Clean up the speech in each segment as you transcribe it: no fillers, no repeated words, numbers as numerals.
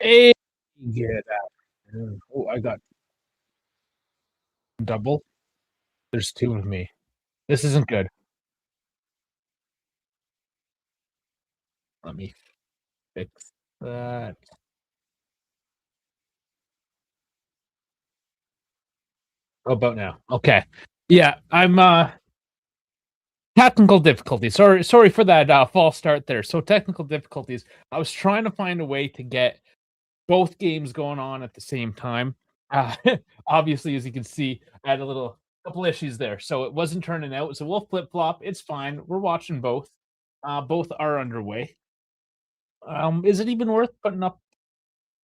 Hey, get out. Oh, I got double. There's 2 of me. This isn't good. Let me fix that. How about now? Okay. Yeah, I'm, technical difficulties. Sorry for that, false start there. So technical difficulties. I was trying to find a way to get both games going on at the same time. Uh, obviously, as you can see, I had a little couple issues there, so it wasn't turning out. So we'll flip flop. It's fine. We're watching both. Both are underway. Is it even worth putting up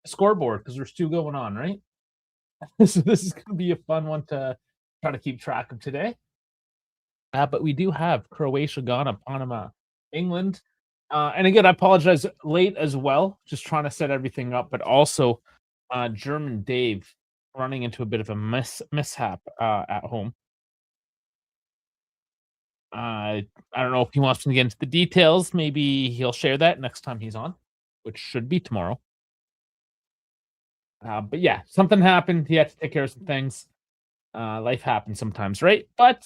a scoreboard because there's 2 going on, right? So this is gonna be a fun one to try to keep track of today. But we do have Croatia, Ghana, Panama, England. And again, I apologize late as well, just trying to set everything up, but also German Dave running into a bit of a mishap at home. I don't know if he wants me to get into the details. Maybe he'll share that next time he's on, which should be tomorrow. But yeah, something happened. He had to take care of some things. Life happens sometimes, right? But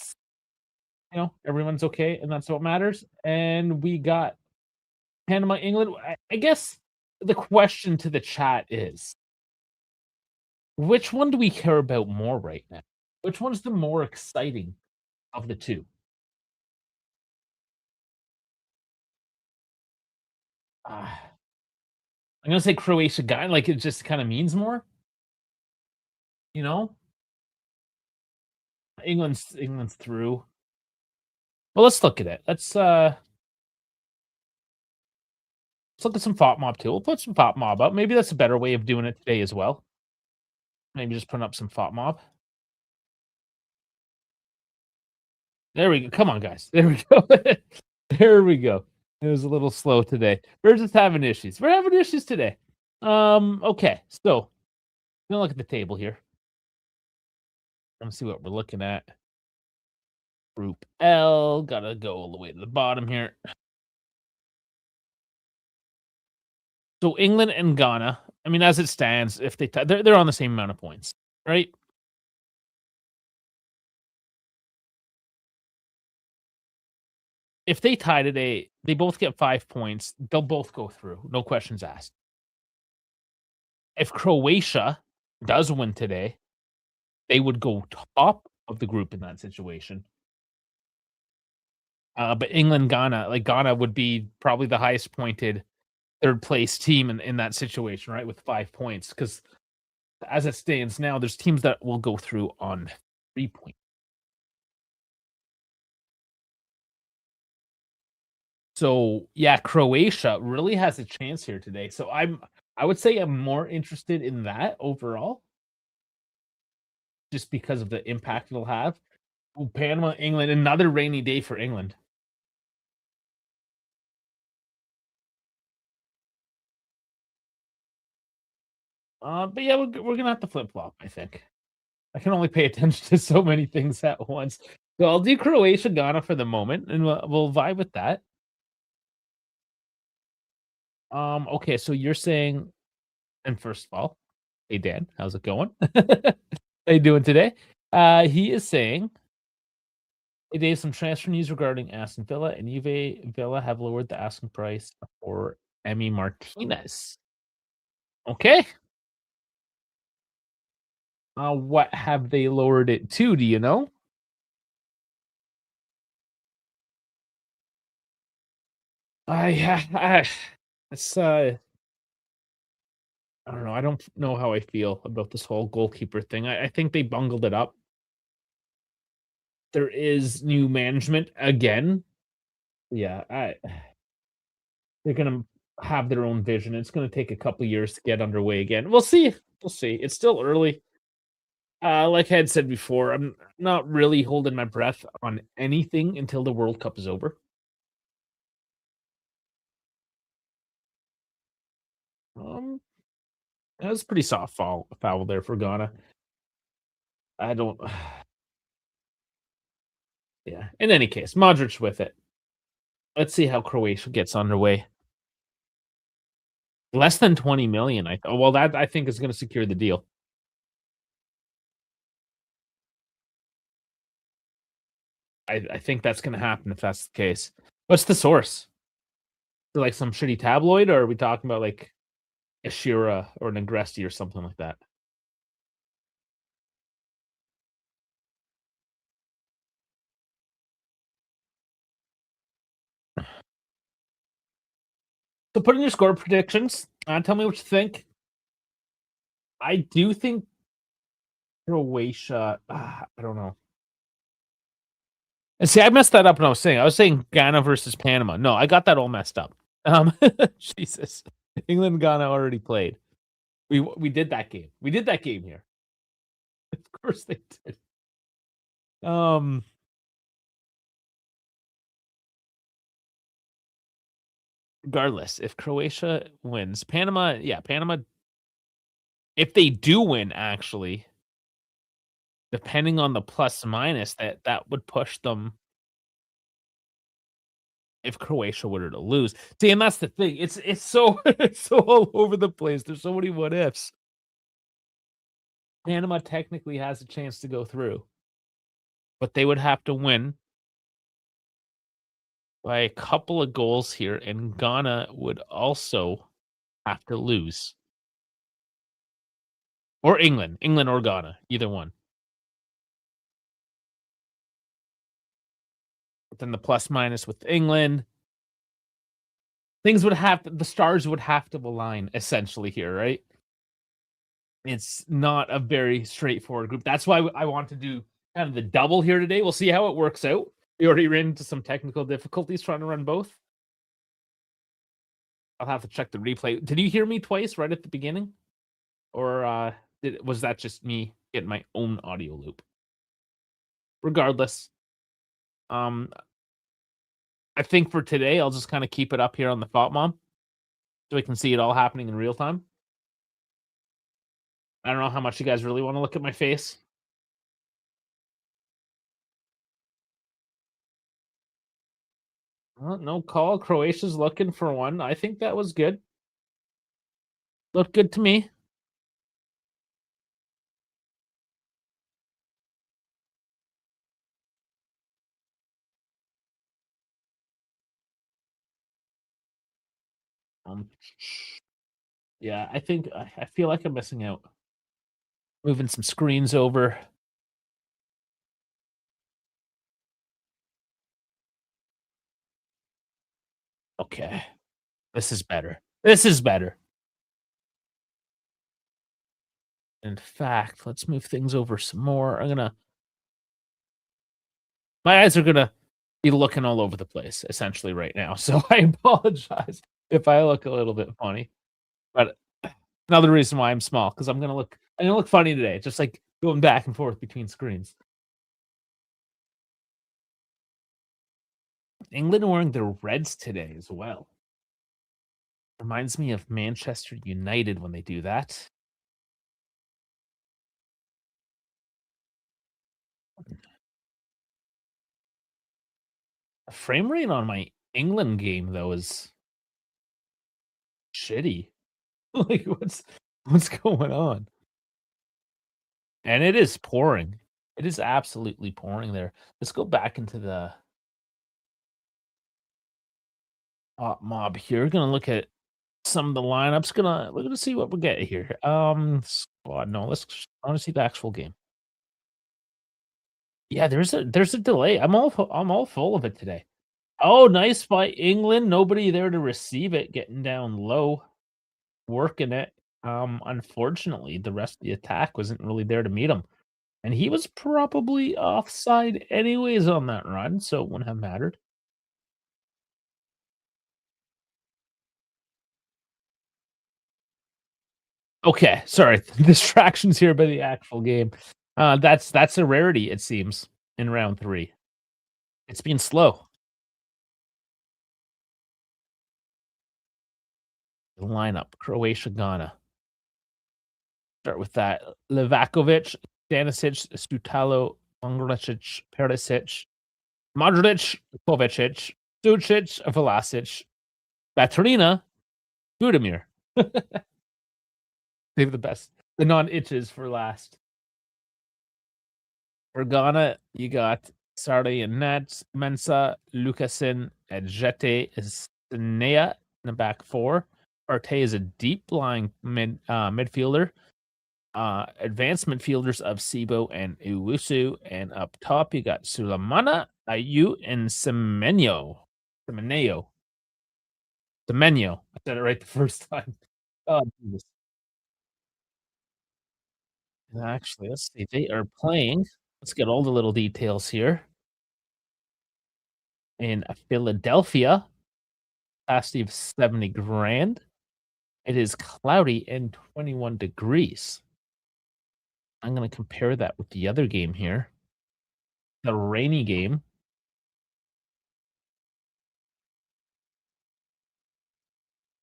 everyone's okay, and that's what matters. And we got Panama, England. I guess the question to the chat is, which one do we care about more right now? Which one's the more exciting of the two? Uh, I'm gonna say Croatia guy, like it just kind of means more, you know. England's through. Well, let's look at it. Let's look at some Fop Mob too. We'll put some Fop Mob up. Maybe that's a better way of doing it today as well. Maybe just putting up some Fop Mob. There we go. Come on, guys. There we go. There we go. It was a little slow today. We're just having issues. We're having issues today. Okay. So, gonna look at the table here. Let's see what we're looking at. Group L. Gotta go all the way to the bottom here. So England and Ghana. I mean, as it stands, if they're on the same amount of points, right? If they tie today, they both get 5 points. They'll both go through. No questions asked. If Croatia does win today, they would go top of the group in that situation. But England, Ghana, like Ghana would be probably the highest pointed third place team in that situation, right? With 5 points. Because as it stands now, there's teams that will go through on 3 points. So yeah, Croatia really has a chance here today. So I would say I'm more interested in that overall, just because of the impact it'll have. Ooh, Panama, England, another rainy day for England. But yeah, we're gonna have to flip flop. I think I can only pay attention to so many things at once. So I'll do Croatia, Ghana for the moment, and we'll vibe with that. Okay, so you're saying, and first of all, hey Dan, how's it going? How you doing today? He is saying, hey Dave, some transfer news regarding Aston Villa and Juve Villa have lowered the asking price for Emmy Martinez. Okay. What have they lowered it to? Do you know? I it's I don't know. I don't know how I feel about this whole goalkeeper thing. I think they bungled it up. There is new management again. Yeah, they're gonna have their own vision. It's gonna take a couple years to get underway again. We'll see. We'll see. It's still early. Like I had said before, I'm not really holding my breath on anything until the World Cup is over. Um, that was pretty soft foul there for Ghana. I don't. Yeah. In any case, Modric with it. Let's see how Croatia gets underway. Less than 20 million. Well, that I think is going to secure the deal. I think that's going to happen if that's the case. What's the source? Like some shitty tabloid, or are we talking about like Ashira or Negresti or something like that? So put in your score predictions. Tell me what you think. I do think Croatia. I don't know. And see, I messed that up when I was saying. I was saying Ghana versus Panama. No, I got that all messed up. Jesus, England and Ghana already played. We did that game. We did that game here. Of course they did. Regardless, if Croatia wins, Panama, yeah, Panama. If they do win, actually, depending on the plus minus, that would push them if Croatia were to lose. See, and that's the thing. It's so it's so all over the place. There's so many what ifs. Panama technically has a chance to go through, but they would have to win by a couple of goals here, and Ghana would also have to lose. Or England or Ghana, either one. But then the plus minus with England, the stars would have to align essentially here, right? It's not a very straightforward group. That's why I want to do kind of the double here today. We'll see how it works out. We already ran into some technical difficulties trying to run both. I'll have to check the replay. Did you hear me twice right at the beginning? Or was that just me getting my own audio loop? Regardless, I think for today, I'll just kind of keep it up here on the Thought Mom so we can see it all happening in real time. I don't know how much you guys really want to look at my face. No call. Croatia's looking for one. I think that was good. Looked good to me. Yeah, I think I feel like I'm missing out. Moving some screens over. Okay. This is better. This is better. In fact, let's move things over some more. My eyes are gonna be looking all over the place essentially right now. So I apologize if I look a little bit funny. But another reason why I'm small, because I'm gonna look funny today, just like going back and forth between screens. England wearing their reds today as well. Reminds me of Manchester United when they do that. The frame rate on my England game though is shitty. Like what's going on? And it is pouring. It is absolutely pouring there. Let's go back into the mob here. We're gonna look at some of the lineups. We're gonna see what we get here. Squad. No, I want to see the actual game. Yeah, there's a delay. I'm all full of it today. Oh, nice by England. Nobody there to receive it. Getting down low, working it. Unfortunately, the rest of the attack wasn't really there to meet him, and he was probably offside anyways on that run, so it wouldn't have mattered. Okay, sorry. Distractions here by the actual game. That's a rarity, it seems, in round 3. It's been slow. The lineup, Croatia, Ghana. Start with that. Livakovic, Stanisic, Stutalo, Angricic, Perisic, Modric, Kovacic, Sucic, Vlasic, Batrina, Budimir. Save the non-itches for last. For Ghana, you got Sardi and Nets, Mensah, Lucasen, and Jete Estenea in the back four. Partey is a deep lying midfielder. Advanced midfielders of Sibo and Uwusu, and up top you got Sulamana, Ayu, and Semenyo. Semenyo. I said it right the first time. Oh, Jesus. Actually, let's see. They are playing. Let's get all the little details here. In Philadelphia, capacity of 70 grand. It is cloudy and 21 degrees. I'm going to compare that with the other game here, the rainy game.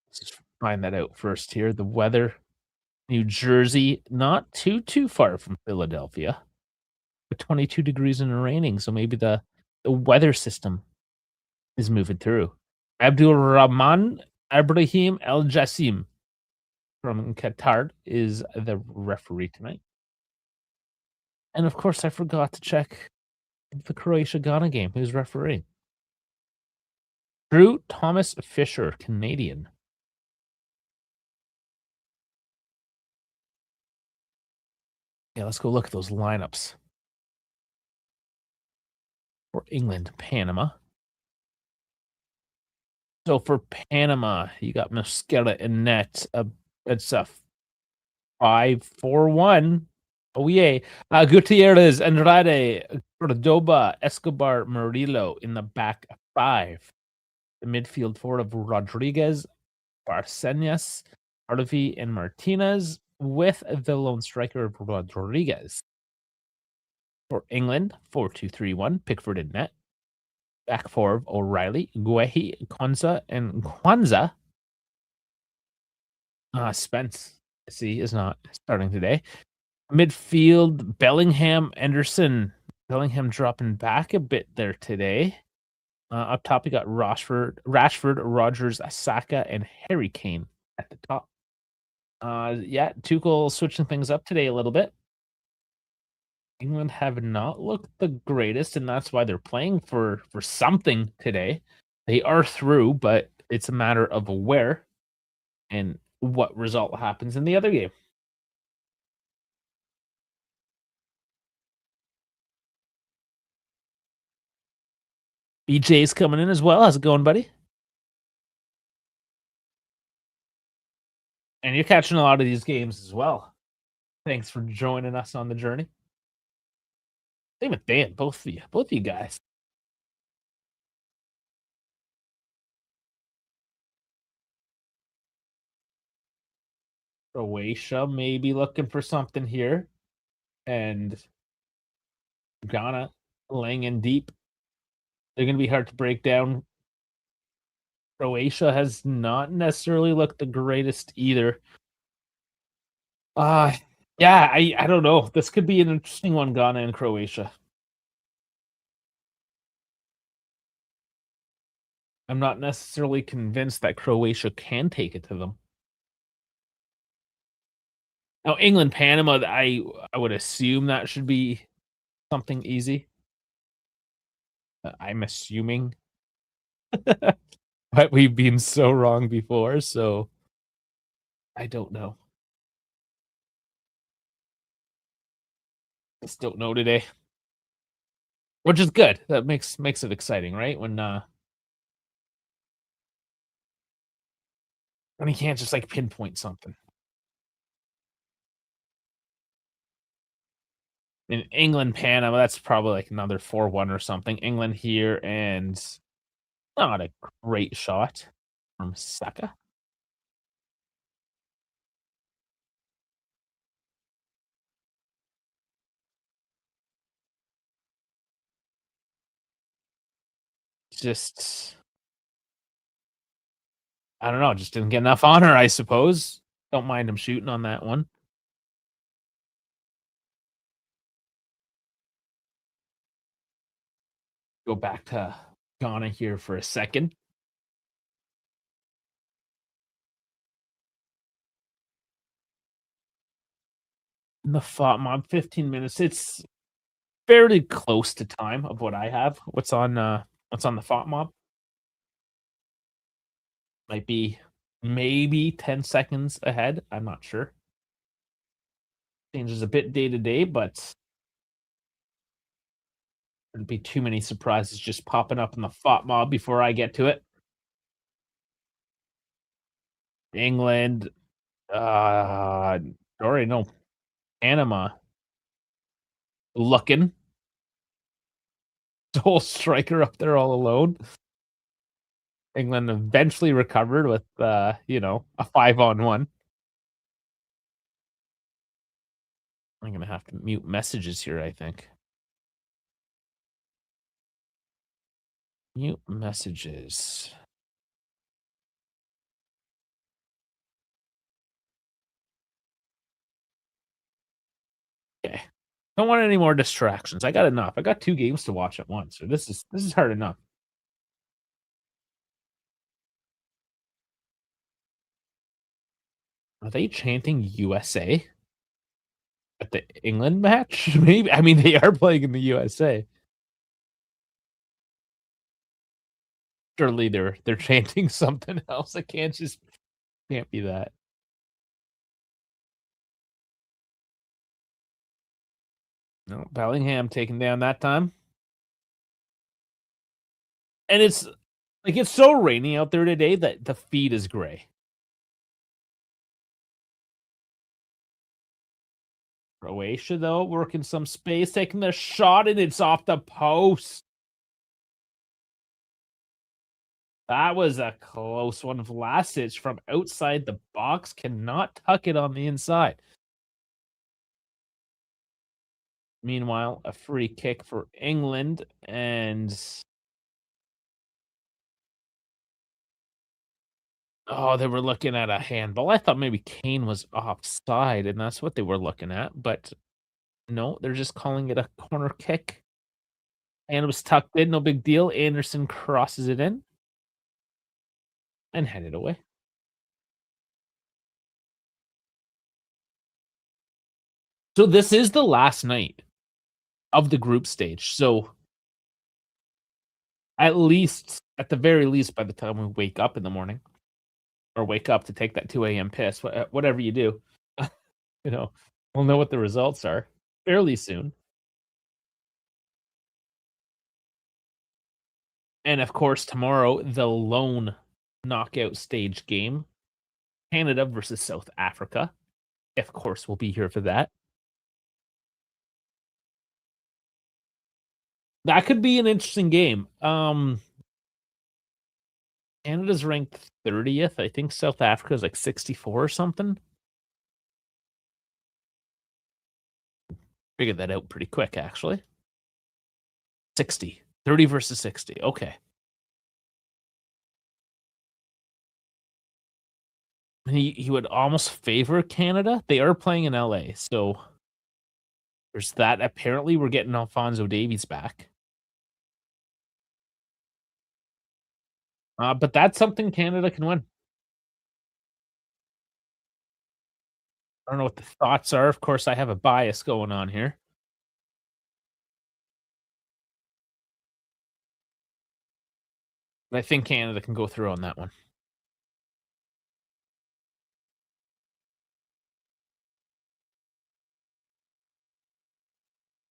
Let's just find that out first here. The weather, New Jersey, not too far from Philadelphia, but 22 degrees and raining. So maybe the weather system is moving through. Abdul Rahman Ibrahim El Jassim from Qatar is the referee tonight. And of course, I forgot to check the Croatia Ghana game. Who's refereeing? Drew Thomas Fisher, Canadian. Yeah, let's go look at those lineups for England, Panama. So for Panama, you got Mosquera in net. It's a 5-4-1. Oh, yeah. Gutierrez, Andrade, Cordoba, Escobar, Murillo in the back five. The midfield forward of Rodriguez, Barcenas, Harvey, and Martinez, with the lone striker of Rodriguez. For England, 4-2-3-1, Pickford in net. Back four of O'Reilly, Guehi, Konza, and Kwanzaa. Spence, is not starting today. Midfield, Bellingham, Anderson. Bellingham dropping back a bit there today. Up top, we got Rashford, Rogers, Saka, and Harry Kane at the top. Yeah, Tuchel switching things up today a little bit. England have not looked the greatest, and that's why they're playing for something today. They are through, but it's a matter of where and what result happens in the other game. BJ's coming in as well. How's it going, buddy? And you're catching a lot of these games as well. Thanks for joining us on the journey. Same with Dan, both of you guys. Croatia maybe looking for something here, and Ghana laying in deep. They're going to be hard to break down. Croatia has not necessarily looked the greatest either. Uh yeah, I don't know. This could be an interesting one, Ghana and Croatia. I'm not necessarily convinced that Croatia can take it to them. Now, England, Panama, I would assume that should be something easy. I'm assuming, but we've been so wrong before, so I don't know. Just don't know today, which is good. That makes it exciting, right? When you can't just like pinpoint something. In England, Panama, that's probably like another 4-1 or something. England here, and not a great shot from Saka. Just, I don't know, just didn't get enough honor, I suppose. Don't mind him shooting on that one. Go back to Ghana here for a second. In the thought mob, 15 minutes. It's fairly close to time of what I have. What's on the thought mob might be maybe 10 seconds ahead. I'm not sure. Changes a bit day to day, but there'd be too many surprises just popping up in the thought mob before I get to it. England, already know Panama looking whole striker up there all alone. England eventually recovered with a 5-on-1. I'm gonna have to mute messages here, I think. Mute messages. Okay. Don't want any more distractions. I got enough. I got 2 games to watch at once, so this is hard enough. Are they chanting USA at the England match? Maybe. I mean, they are playing in the USA. Surely they're chanting something else. It can't be that. No, Bellingham taken down that time. And it's so rainy out there today that the feed is gray. Croatia, though, working some space, taking the shot, and it's off the post. That was a close one. Vlasic from outside the box cannot tuck it on the inside. Meanwhile, a free kick for England, and oh, they were looking at a handball. I thought maybe Kane was offside, and that's what they were looking at, but no, they're just calling it a corner kick. And it was tucked in, no big deal. Anderson crosses it in and headed away. So this is the last night of the group stage. So at the very least, by the time we wake up in the morning or wake up to take that 2 a.m. piss, whatever you do, you know, we'll know what the results are fairly soon. And of course, tomorrow, the lone knockout stage game, Canada versus South Africa. Of course, we'll be here for that. That could be an interesting game. Canada's ranked 30th. I think South Africa is like 64 or something. Figured that out pretty quick, actually. 60. 30 versus 60. Okay. He would almost favor Canada. They are playing in LA, so there's that. Apparently, we're getting Alfonso Davies back. But that's something Canada can win. I don't know what the thoughts are. Of course, I have a bias going on here. But I think Canada can go through on that one.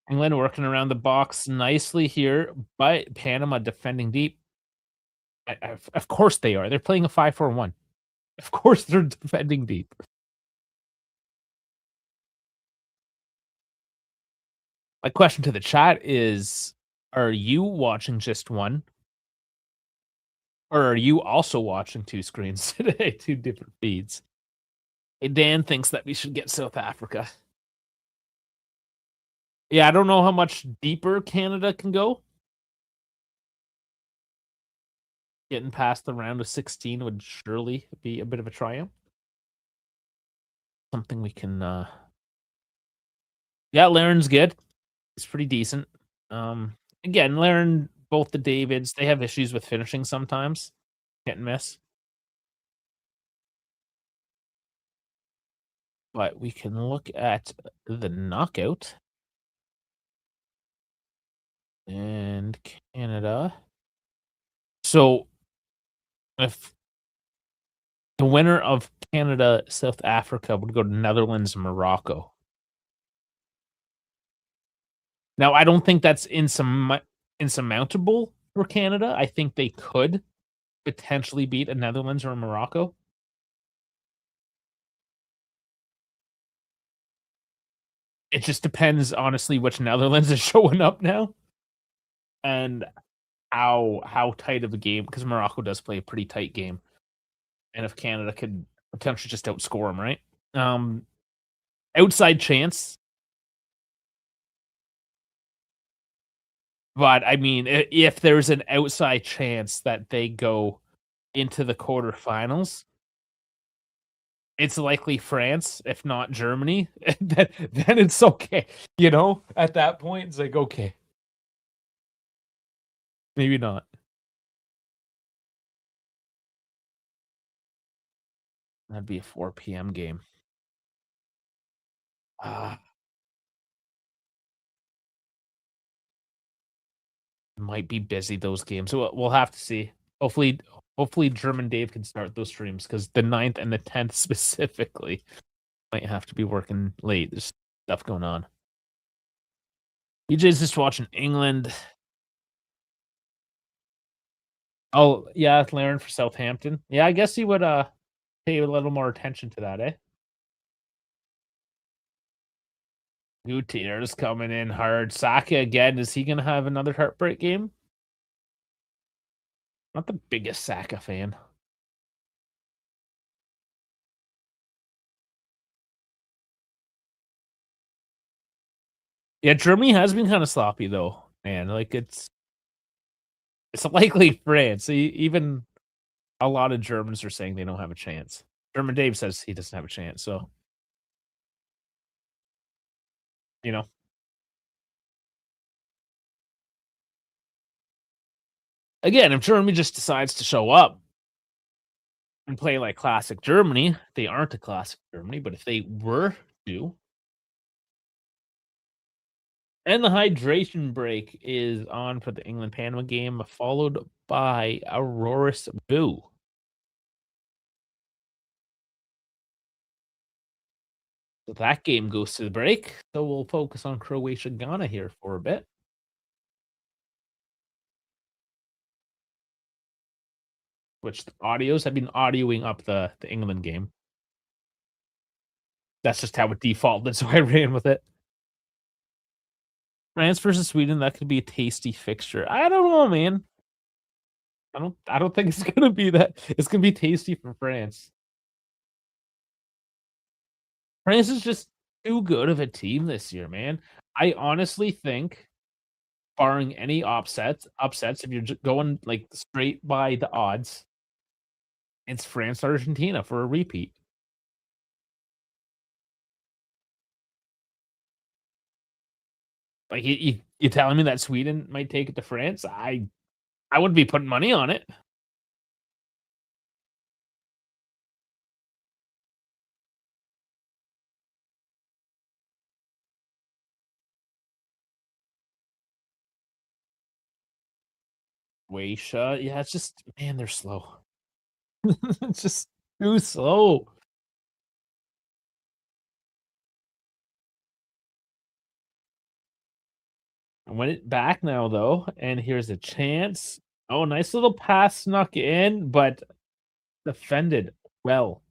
England working around the box nicely here, but Panama defending deep. Of course they are. They're playing a 5-4-1. Of course they're defending deep. My question to the chat is, are you watching just one? Or are you also watching 2 screens today, 2 different feeds? Hey, Dan thinks that we should get South Africa. Yeah, I don't know how much deeper Canada can go. Getting past the round of 16 would surely be a bit of a triumph. Something we can yeah, Laren's good. It's pretty decent. Again, Laren, both the Davids, they have issues with finishing sometimes. Hit and miss. but we can look at the knockout and Canada. So if the winner of Canada, South Africa would go to Netherlands, Morocco. Now, I don't think that's insurmountable for Canada. I think they could potentially beat a Netherlands or a Morocco. It just depends, honestly, which Netherlands is showing up now and how tight of a game, because Morocco does play a pretty tight game, and if Canada could potentially just outscore them, right? Um, outside chance, but I mean, if there's an outside chance that they go into the quarterfinals, it's likely France, if not Germany. Then it's okay. You know, at that point, it's like, okay, maybe not. That'd be a 4 p.m. game. Ah, might be busy those games. So we'll have to see. Hopefully, hopefully German Dave can start those streams because the 9th and the 10th specifically might have to be working late. There's stuff going on. EJ's just watching England. Oh yeah, Laren for Southampton. Yeah, I guess he would pay a little more attention to that, eh? Gutierrez coming in hard. Saka again. Is he gonna have another heartbreak game? Not the biggest Saka fan. Yeah, Germany has been kind of sloppy though, man. Like it's likely France. Even a lot of Germans are saying they don't have a chance. German Dave says he doesn't have a chance. So you know, again, if Germany just decides to show up and play like classic Germany, they aren't a classic Germany. But if they were to, and the hydration break is on for the England Panama game, followed by Aurora's Boo. So that game goes to the break. So we'll focus on Croatia Ghana here for a bit. Which the audios have been audioing up the England game. That's just how it defaulted, so I ran with it. France versus Sweden, that could be a tasty fixture. I don't know, man. I don't think it's gonna be that. It's gonna be tasty for France. France is just too good of a team this year, man. I honestly think, barring any upsets, if you're going like straight by the odds, it's France Argentina for a repeat. Like you telling me that Sweden might take it to France? I wouldn't be putting money on it. Croatia, yeah, it's just man, they're slow. It's just too slow. I went it back now though, and here's a chance. Oh, nice little pass snuck in, but defended well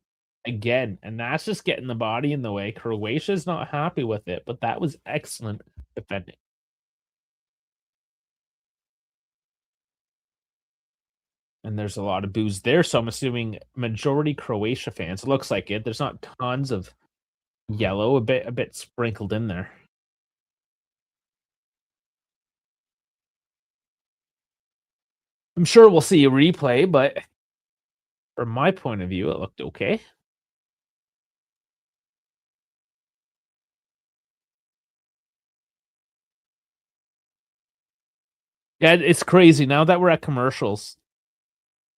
again, and that's just getting the body in the way. Croatia's not happy with it, but that was excellent defending. And there's a lot of boos there, so I'm assuming majority Croatia fans. It looks like it. There's not tons of yellow, a bit sprinkled in there. I'm sure we'll see a replay, but from my point of view, it looked okay. Yeah, it's crazy now that we're at commercials.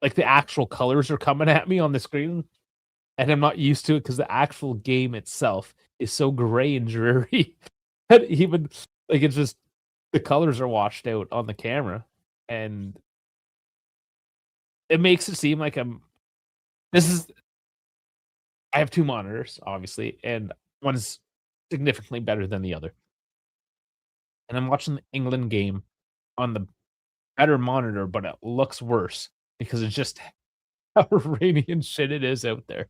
Like the actual colors are coming at me on the screen. and I'm not used to it because the actual game itself is so gray and dreary that even like, it's just the colors are washed out on the camera, and it makes it seem like this is I have 2 monitors, obviously, and one is significantly better than the other, and I'm watching the England game on the better monitor, but it looks worse because it's just how rainy and shit it is out there.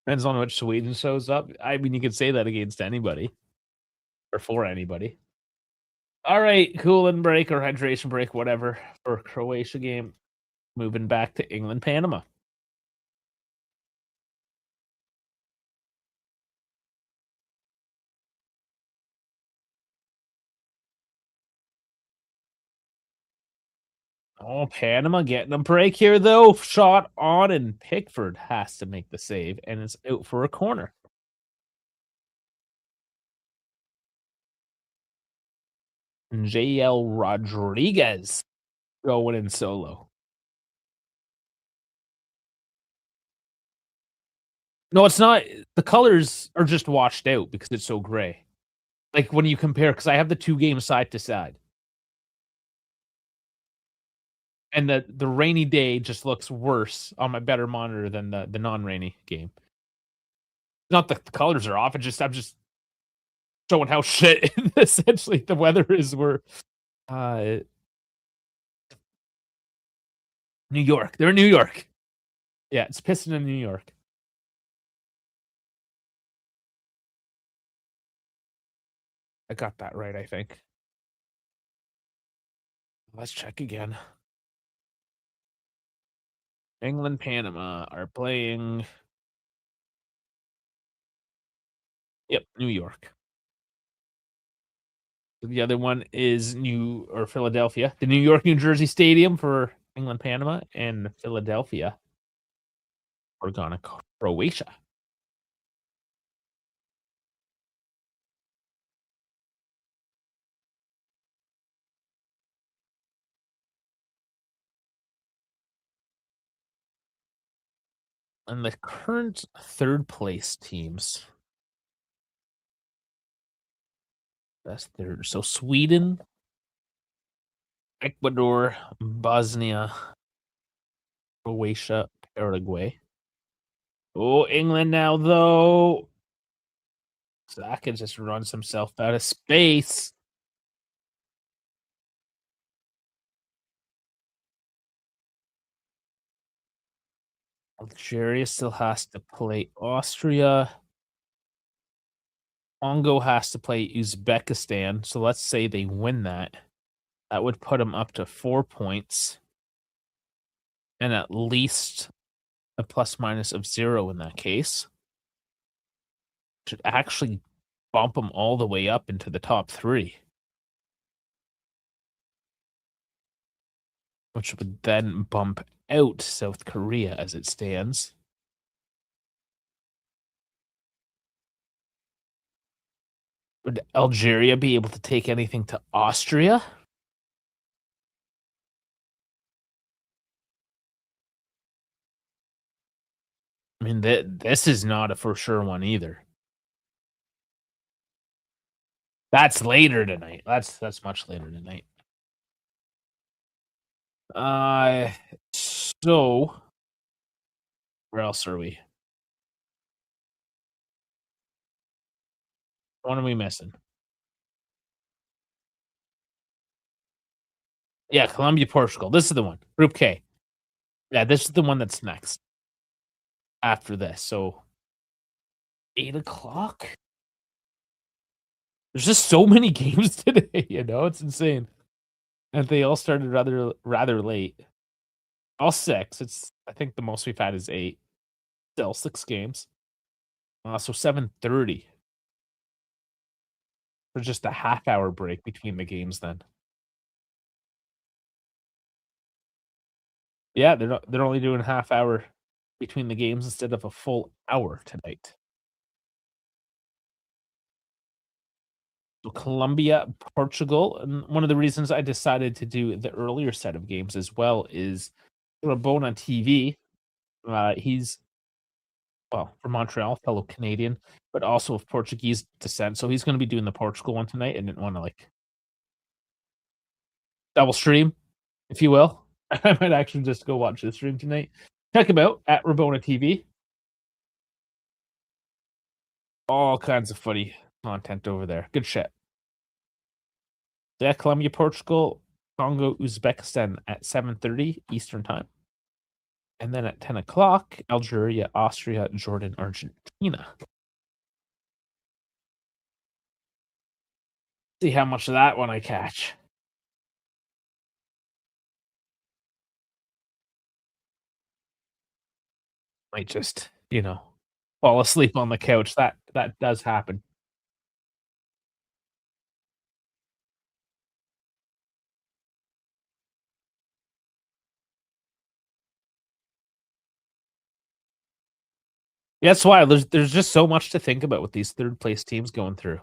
Depends on which Sweden shows up. I mean, you could say that against anybody or for anybody. Alright, cooling break or hydration break, whatever, for Croatia game. Moving back to England, Panama. Oh, Panama getting a break here, though. Shot on, and Pickford has to make the save, and it's out for a corner. JL Rodriguez going in solo. No, it's not. The colors are just washed out because it's so gray. Like when you compare, because I have the two games side to side, and the rainy day just looks worse on my better monitor than the non-rainy game. Not that the colors are off. I'm just showing how shit essentially the weather is. Where uh, New York, they're in New York. Yeah, it's pissing in New York. I got that right, I think. Let's check again. England, Panama are playing. Yep, New York. The other one is Philadelphia. The New York, New Jersey Stadium for England, Panama, and Philadelphia for Ghana, Croatia. And the current third place teams. That's third. So Sweden, Ecuador, Bosnia, Croatia, Paraguay. Oh, England now, though. Saka just runs himself out of space. Algeria still has to play Austria. Congo has to play Uzbekistan. So let's say they win that. That would put them up to 4 points and at least a plus minus of 0 in that case. Should actually bump them all the way up into the top 3, which would then bump out South Korea as it stands. Would Algeria be able to take anything to Austria? I mean, this is not a for sure one either. That's later tonight. That's much later tonight. Uh, so where else are we? What are we missing? Yeah, Colombia, Portugal. This is the one. Group K. Yeah, this is the one that's next after this. So 8 o'clock. There's just so many games today. It's insane, and they all started rather late. All six. I think the most we've had is 8. Still 6 games. So 7:30 for just a half-hour break between the games. Then, yeah, they're only doing a half hour between the games instead of a full hour tonight. So Colombia, Portugal, and one of the reasons I decided to do the earlier set of games as well is Rabona TV. He's well from Montreal, fellow Canadian, but also of Portuguese descent. So he's going to be doing the Portugal one tonight. And didn't want to like double stream, if you will. I might actually just go watch the stream tonight. Check him out at Rabona TV. All kinds of funny content over there. Good shit. Yeah, Colombia, Portugal, Congo, Uzbekistan at 7:30 Eastern time. And then at 10 o'clock, Algeria, Austria, Jordan, Argentina. See how much of that one I catch. Might just, fall asleep on the couch. That does happen. Yeah, that's why there's just so much to think about with these third place teams going through.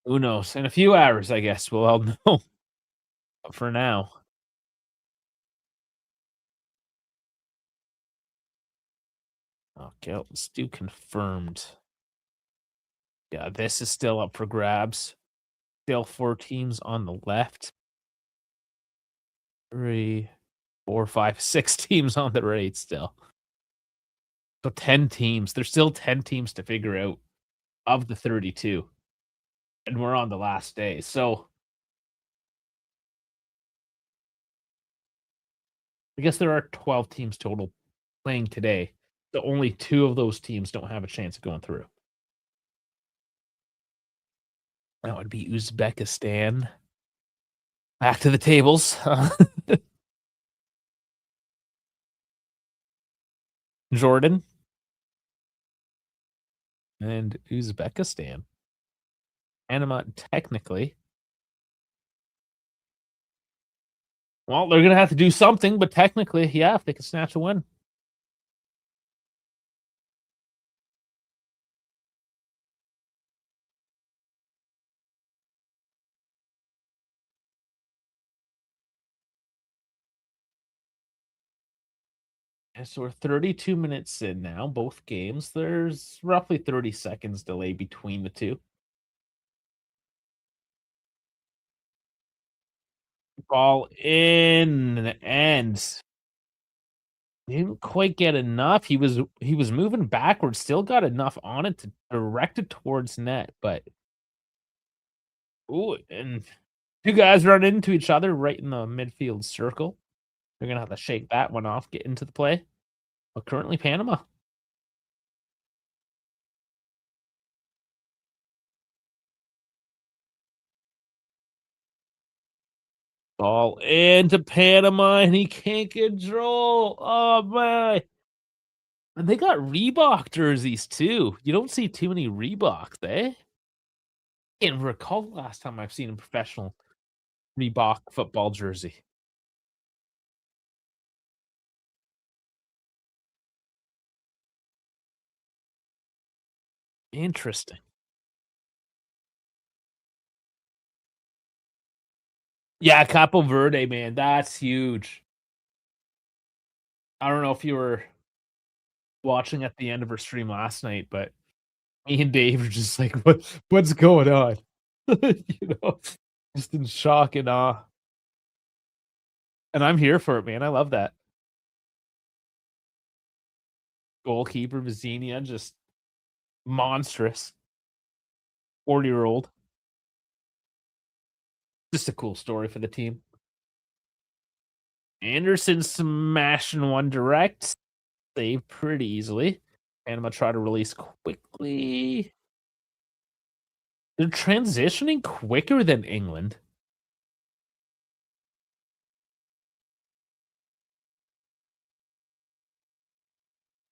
Who knows? In a few hours, I guess we'll all know. But for now, okay, let's do confirmed. Yeah, this is still up for grabs. Still 4 teams on the left. 3, 4, 5, 6 teams on the right still. So 10 teams. There's still 10 teams to figure out of the 32. And we're on the last day. So I guess there are 12 teams total playing today. The only 2 of those teams don't have a chance of going through. That would be Uzbekistan. Back to the tables. Jordan and Uzbekistan. Panama, technically. Well, they're gonna have to do something, but technically, yeah, if they can snatch a win. And so we're 32 minutes in now, both games. There's roughly 30 seconds delay between the two. Ball in and didn't quite get enough. He was moving backwards, still got enough on it to direct it towards net, but ooh, and 2 guys run into each other right in the midfield circle. They're gonna have to shake that one off, get into the play. But currently Panama. Ball into Panama, and he can't control. Oh my! And they got Reebok jerseys too. You don't see too many Reeboks, eh? Can't recall the last time I've seen a professional Reebok football jersey. Interesting. Yeah, Capo Verde, man, that's huge. I don't know if you were watching at the end of her stream last night, but me and Dave were just like, what's going on?" You know? Just in shock and awe. And I'm here for it, man. I love that. Goalkeeper Vizzina, just monstrous. 40-year-old. Just a cool story for the team. Anderson smashing one direct. Saved pretty easily. Panama try to release quickly. They're transitioning quicker than England.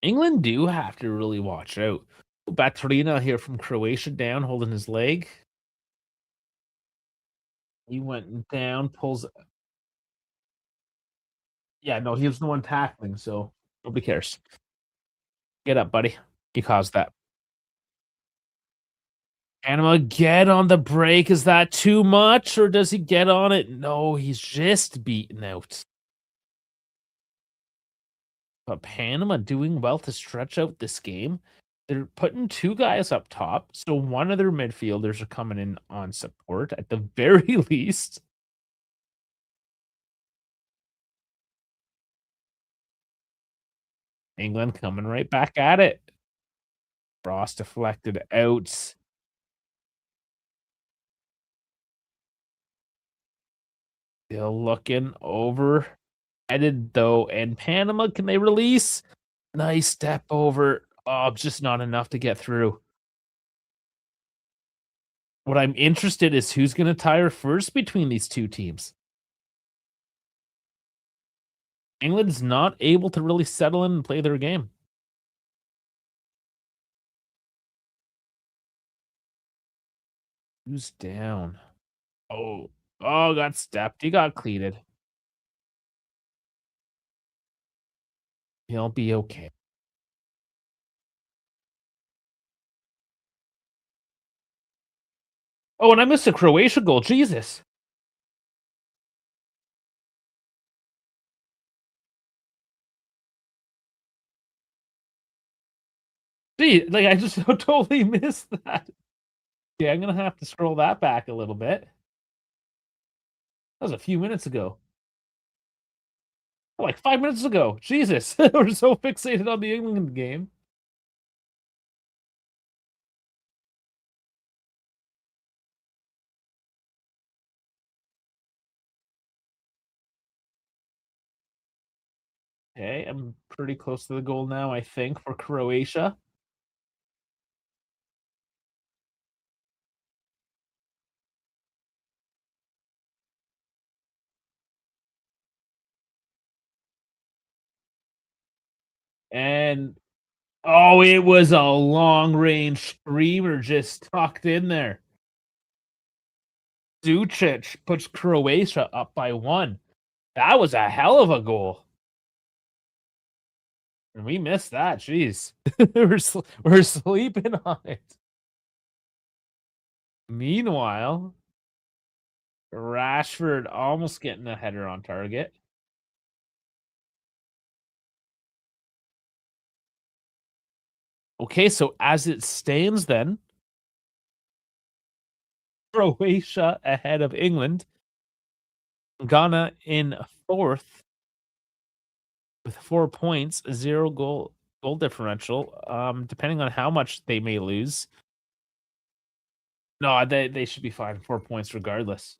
England do have to really watch out. Batrina here from Croatia down, holding his leg. He went down, pulls. Yeah, no, he was the one tackling, so nobody cares. Get up, buddy. You caused that. Panama get on the break. Is that too much, or does he get on it? No, he's just beaten out. But Panama doing well to stretch out this game. They're putting 2 guys up top, so one of their midfielders are coming in on support at the very least. England coming right back at it. Ross deflected out. Still looking over. Headed though, and Panama, can they release? Nice step over. Oh, just not enough to get through. What I'm interested is who's gonna tire first between these 2 teams. England's not able to really settle in and play their game. Who's down? Oh, oh, got stepped. He got cleated. He'll be okay. Oh, and I missed a Croatia goal. Jesus. Gee, like I just totally missed that. Yeah, I'm gonna have to scroll that back a little bit. That was a few minutes ago. Like 5 minutes ago. Jesus. We're so fixated on the England game. Okay, I'm pretty close to the goal now, I think, for Croatia. And oh, it was a long range screamer just tucked in there. Ducic puts Croatia up by 1. That was a hell of a goal. And we missed that. Jeez. We're sleeping on it. Meanwhile, Rashford almost getting a header on target. Okay, so as it stands then, Croatia ahead of England. Ghana in 4th with 4 points, 0 goal differential. Depending on how much they may lose. No, they should be fine. 4 points regardless.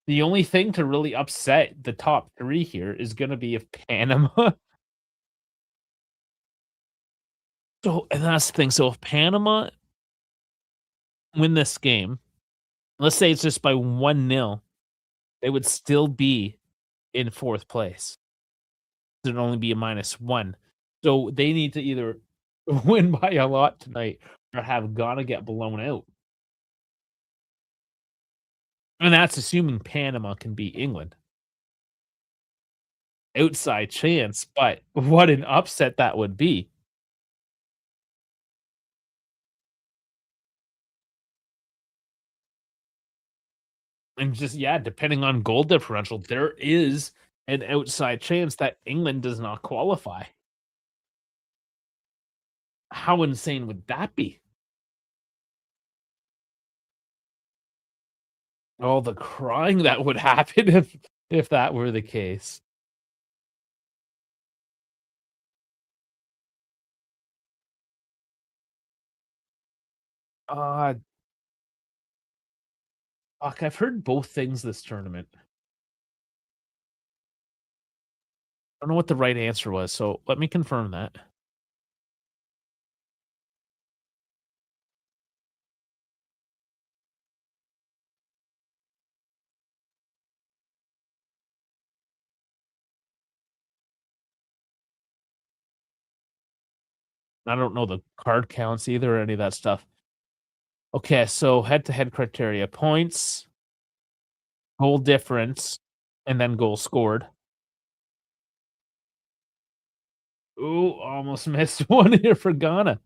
The only thing to really upset the top 3 here is gonna be if Panama so and that's the thing, so if Panama win this game, let's say it's just by 1-0, they would still be in 4th place. There'd only be a -1. So they need to either win by a lot tonight or have Ghana get blown out. And that's assuming Panama can beat England. Outside chance, but what an upset that would be. And just yeah, depending on goal differential, there is an outside chance that England does not qualify. How insane would that be? All the crying that would happen if that were the case. Uh, fuck, I've heard both things this tournament. I don't know what the right answer was, so let me confirm that. I don't know the card counts either or any of that stuff. Okay, so head-to-head criteria. Points, goal difference, and then goal scored. Ooh, almost missed one here for Ghana.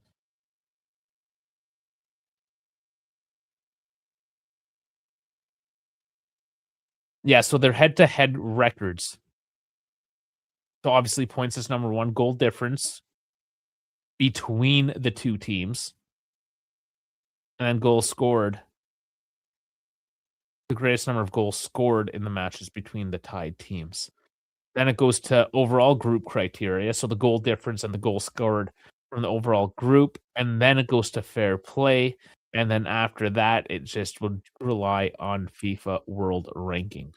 Yeah, so their head-to-head records. So obviously points is number 1, goal difference between the 2 teams, and then goals scored. The greatest number of goals scored in the matches between the tied teams. Then it goes to overall group criteria, so the goal difference and the goal scored from the overall group, and then it goes to fair play, and then after that, it just would rely on FIFA World Ranking.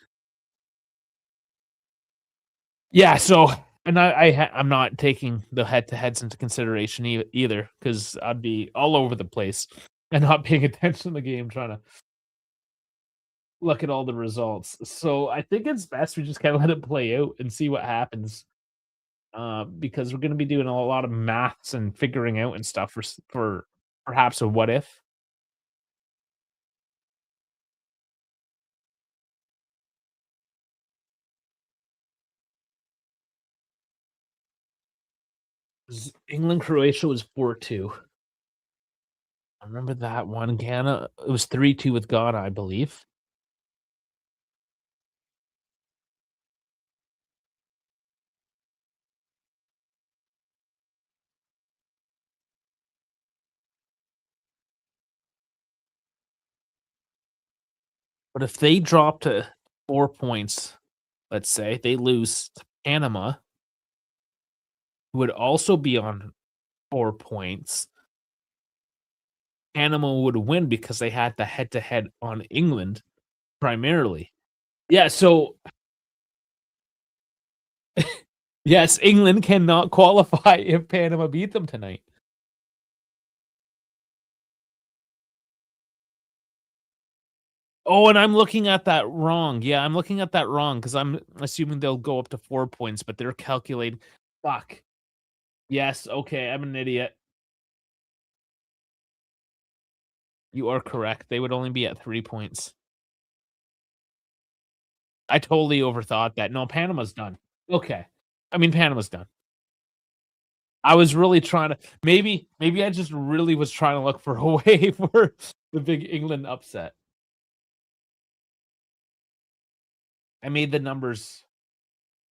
Yeah, so and I'm not taking the head-to-heads into consideration either, because 'cause I'd be all over the place and not paying attention to the game, trying to look at all the results. So, I think it's best we just kinda let it play out and see what happens, because we're gonna be doing a lot of maths and figuring out and stuff for perhaps a what if. England, Croatia was 4-2. I remember that one. Ghana, it was 3-2 with Ghana, I believe. But if they drop to 4 points, let's say, they lose to Panama, who would also be on 4 points. Panama would win because they had the head-to-head on England primarily. Yeah, so yes, England cannot qualify if Panama beat them tonight. Oh, and I'm looking at that wrong. Yeah, I'm looking at that wrong because 'cause I'm assuming they'll go up to 4 points, but they're calculating fuck. Yes, okay, I'm an idiot. You are correct. They would only be at 3 points. I totally overthought that. No, Panama's done. Okay. I mean, Panama's done. I was really trying to maybe I just really was trying to look for a way for the big England upset. I made the numbers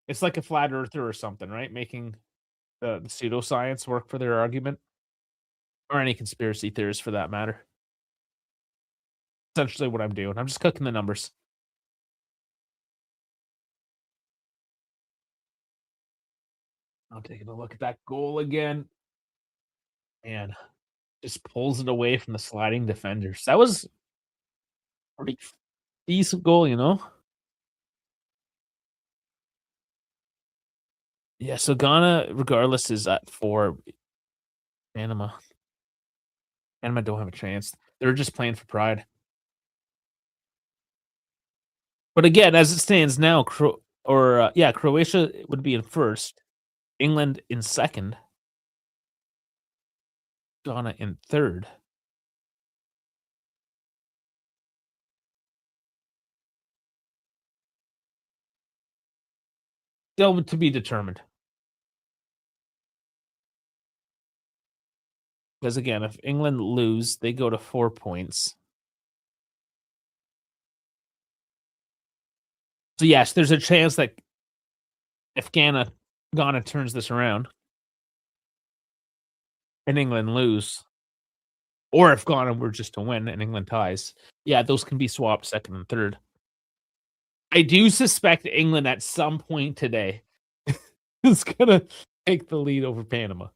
it's like a flat earther or something, right? Making the pseudoscience work for their argument, or any conspiracy theorists for that matter. Essentially what I'm doing. I'm just cooking the numbers. I'm taking a look at that goal again, and just pulls it away from the sliding defenders. That was pretty decent goal, you know? Yeah, so Ghana, regardless, is at 4. Panama. Panama don't have a chance. They're just playing for pride. But again, as it stands now, Croatia would be in first, England in second, Ghana in third. Still to be determined. Because again, if England lose, they go to 4 points. So yes, there's a chance that if Ghana turns this around and England lose, or if Ghana were just to win and England ties, yeah, those can be swapped second and third. I do suspect England at some point today is gonna take the lead over Panama.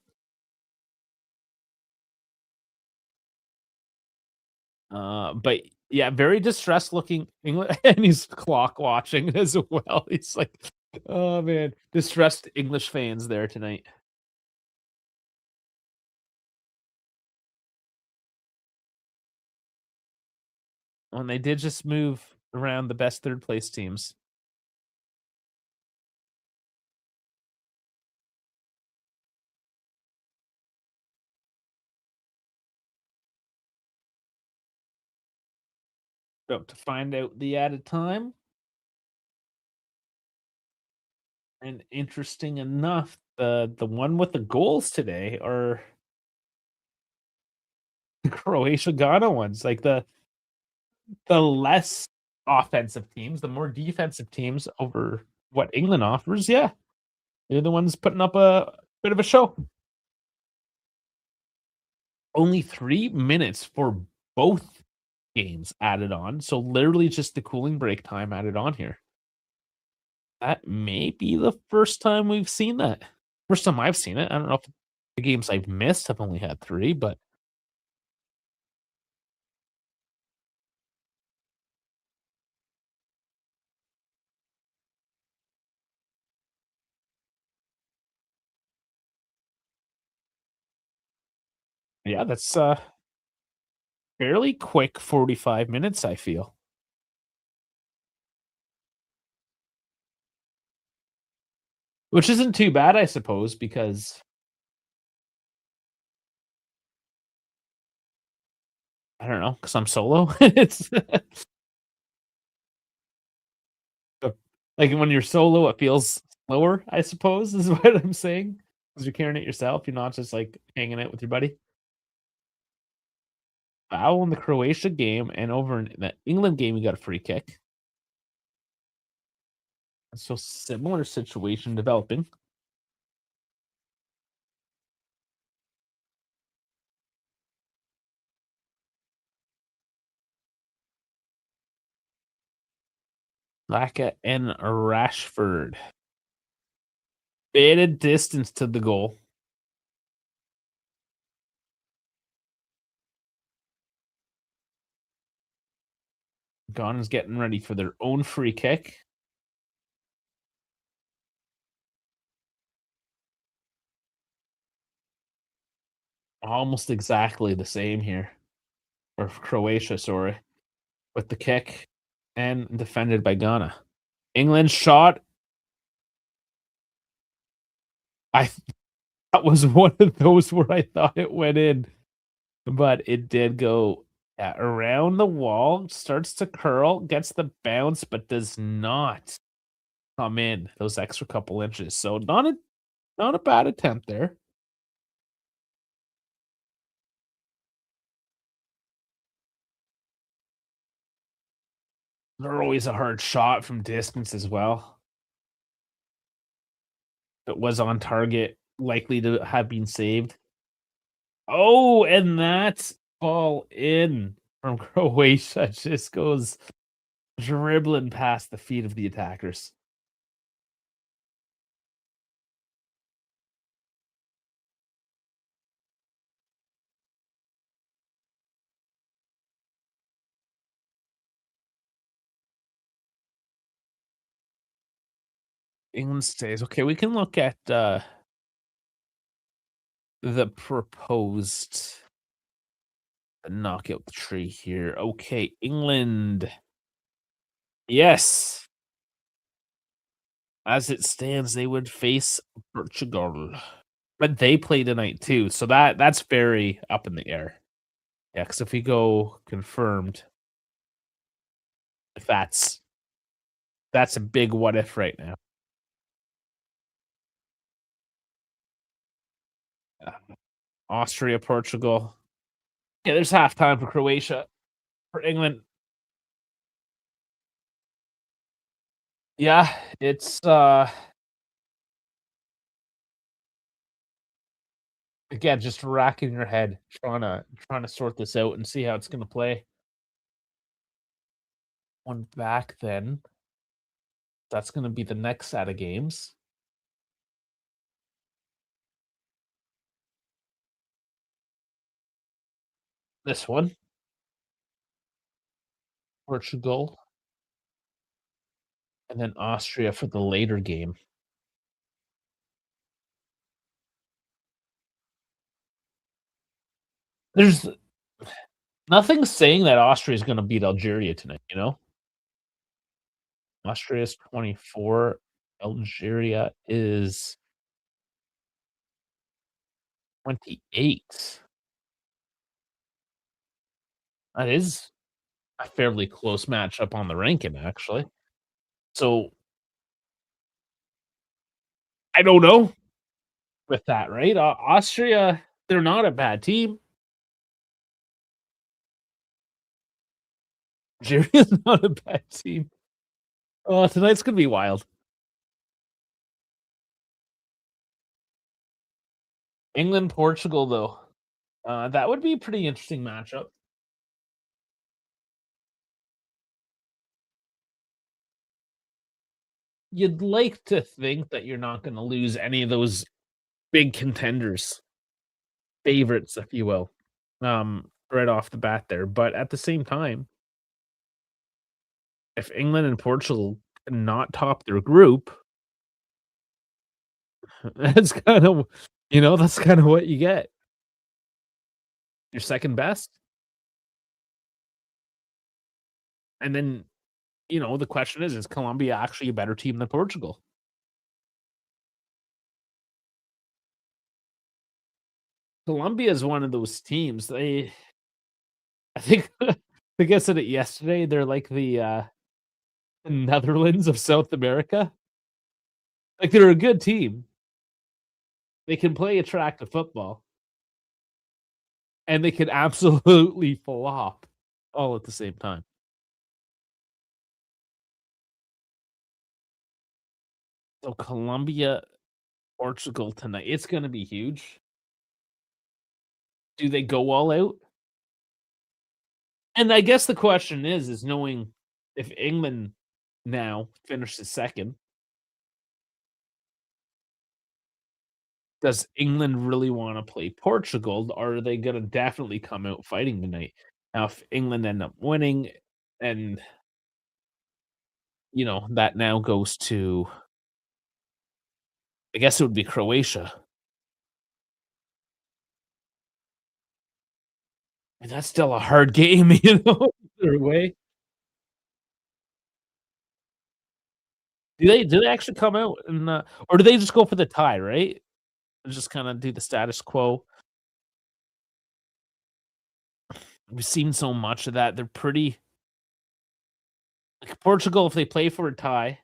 But yeah, very distressed looking England, and he's clock watching as well. He's like, oh man, distressed English fans there tonight. When they did just move around the best third place teams. About to find out the added time. And interesting enough, the one with the goals today are the Croatia Ghana ones. Like the less offensive teams, the more defensive teams over what England offers. Yeah, they're the ones putting up a bit of a show. Only 3 minutes for both games added on. So literally just the cooling break time added on here. That may be the first time we've seen that. First time I've seen it. I don't know if the games I've missed have only had 3, but yeah, that's fairly quick 45 minutes, I feel. Which isn't too bad, I suppose, because I don't know, because 'cause I'm solo. It's like when you're solo, it feels slower, I suppose, is what I'm saying. Because 'Cause you're carrying it yourself, you're not just like hanging out with your buddy. Foul in the Croatia game and over in the England game, we got a free kick. So similar situation developing. Laka and Rashford. Bit of distance to the goal. Ghana's getting ready for their own free kick. Almost exactly the same here. Or Croatia, sorry, with the kick and defended by Ghana. England shot. I that was one of those where I thought it went in, but it did go, yeah, around the wall, starts to curl, gets the bounce, but does not come in those extra couple inches. So not a bad attempt there. They're always a hard shot from distance as well. It was on target, likely to have been saved. Oh, and that's ball in from Croatia. Just goes dribbling past the feet of the attackers. England stays. Okay, we can look at the proposed knockout tree here. Okay, England. Yes. As it stands, they would face Portugal. But they play tonight too. So that's very up in the air. Yeah, because if we go confirmed, if that's a big what if right now. Uh, Austria, Portugal. Yeah, there's halftime for Croatia. For England, yeah, it's again just racking your head trying to sort this out and see how it's gonna play. One back then. That's gonna be the next set of games. This one, Portugal, and then Austria for the later game. There's nothing saying that Austria is gonna beat Algeria tonight, you know? Austria's 24, Algeria is 28. That is a fairly close matchup on the ranking, actually. So I don't know with that, right? Austria, they're not a bad team. Algeria's not a bad team. Oh, tonight's gonna be wild. England, Portugal, though. That would be a pretty interesting matchup. You'd like to think that you're not gonna lose any of those big contenders, favorites, if you will, right off the bat there. But at the same time, if England and Portugal cannot top their group, that's kind of that's kind of what you get. Your second best, and then the question is Colombia actually a better team than Portugal? Colombia is one of those teams. I think, I think I said it yesterday. They're like the Netherlands of South America. Like they're a good team. They can play attractive football, and they can absolutely flop all at the same time. So Colombia, Portugal tonight. It's going to be huge. Do they go all out? And I guess the question is knowing if England now finishes second, does England really want to play Portugal, or are they going to definitely come out fighting tonight? Now, if England end up winning, and that now goes to, I guess it would be Croatia, and that's still a hard game, either way. Do they actually come out and or do they just go for the tie, right? And just kind of do the status quo. We've seen so much of that. They're pretty like Portugal if they play for a tie.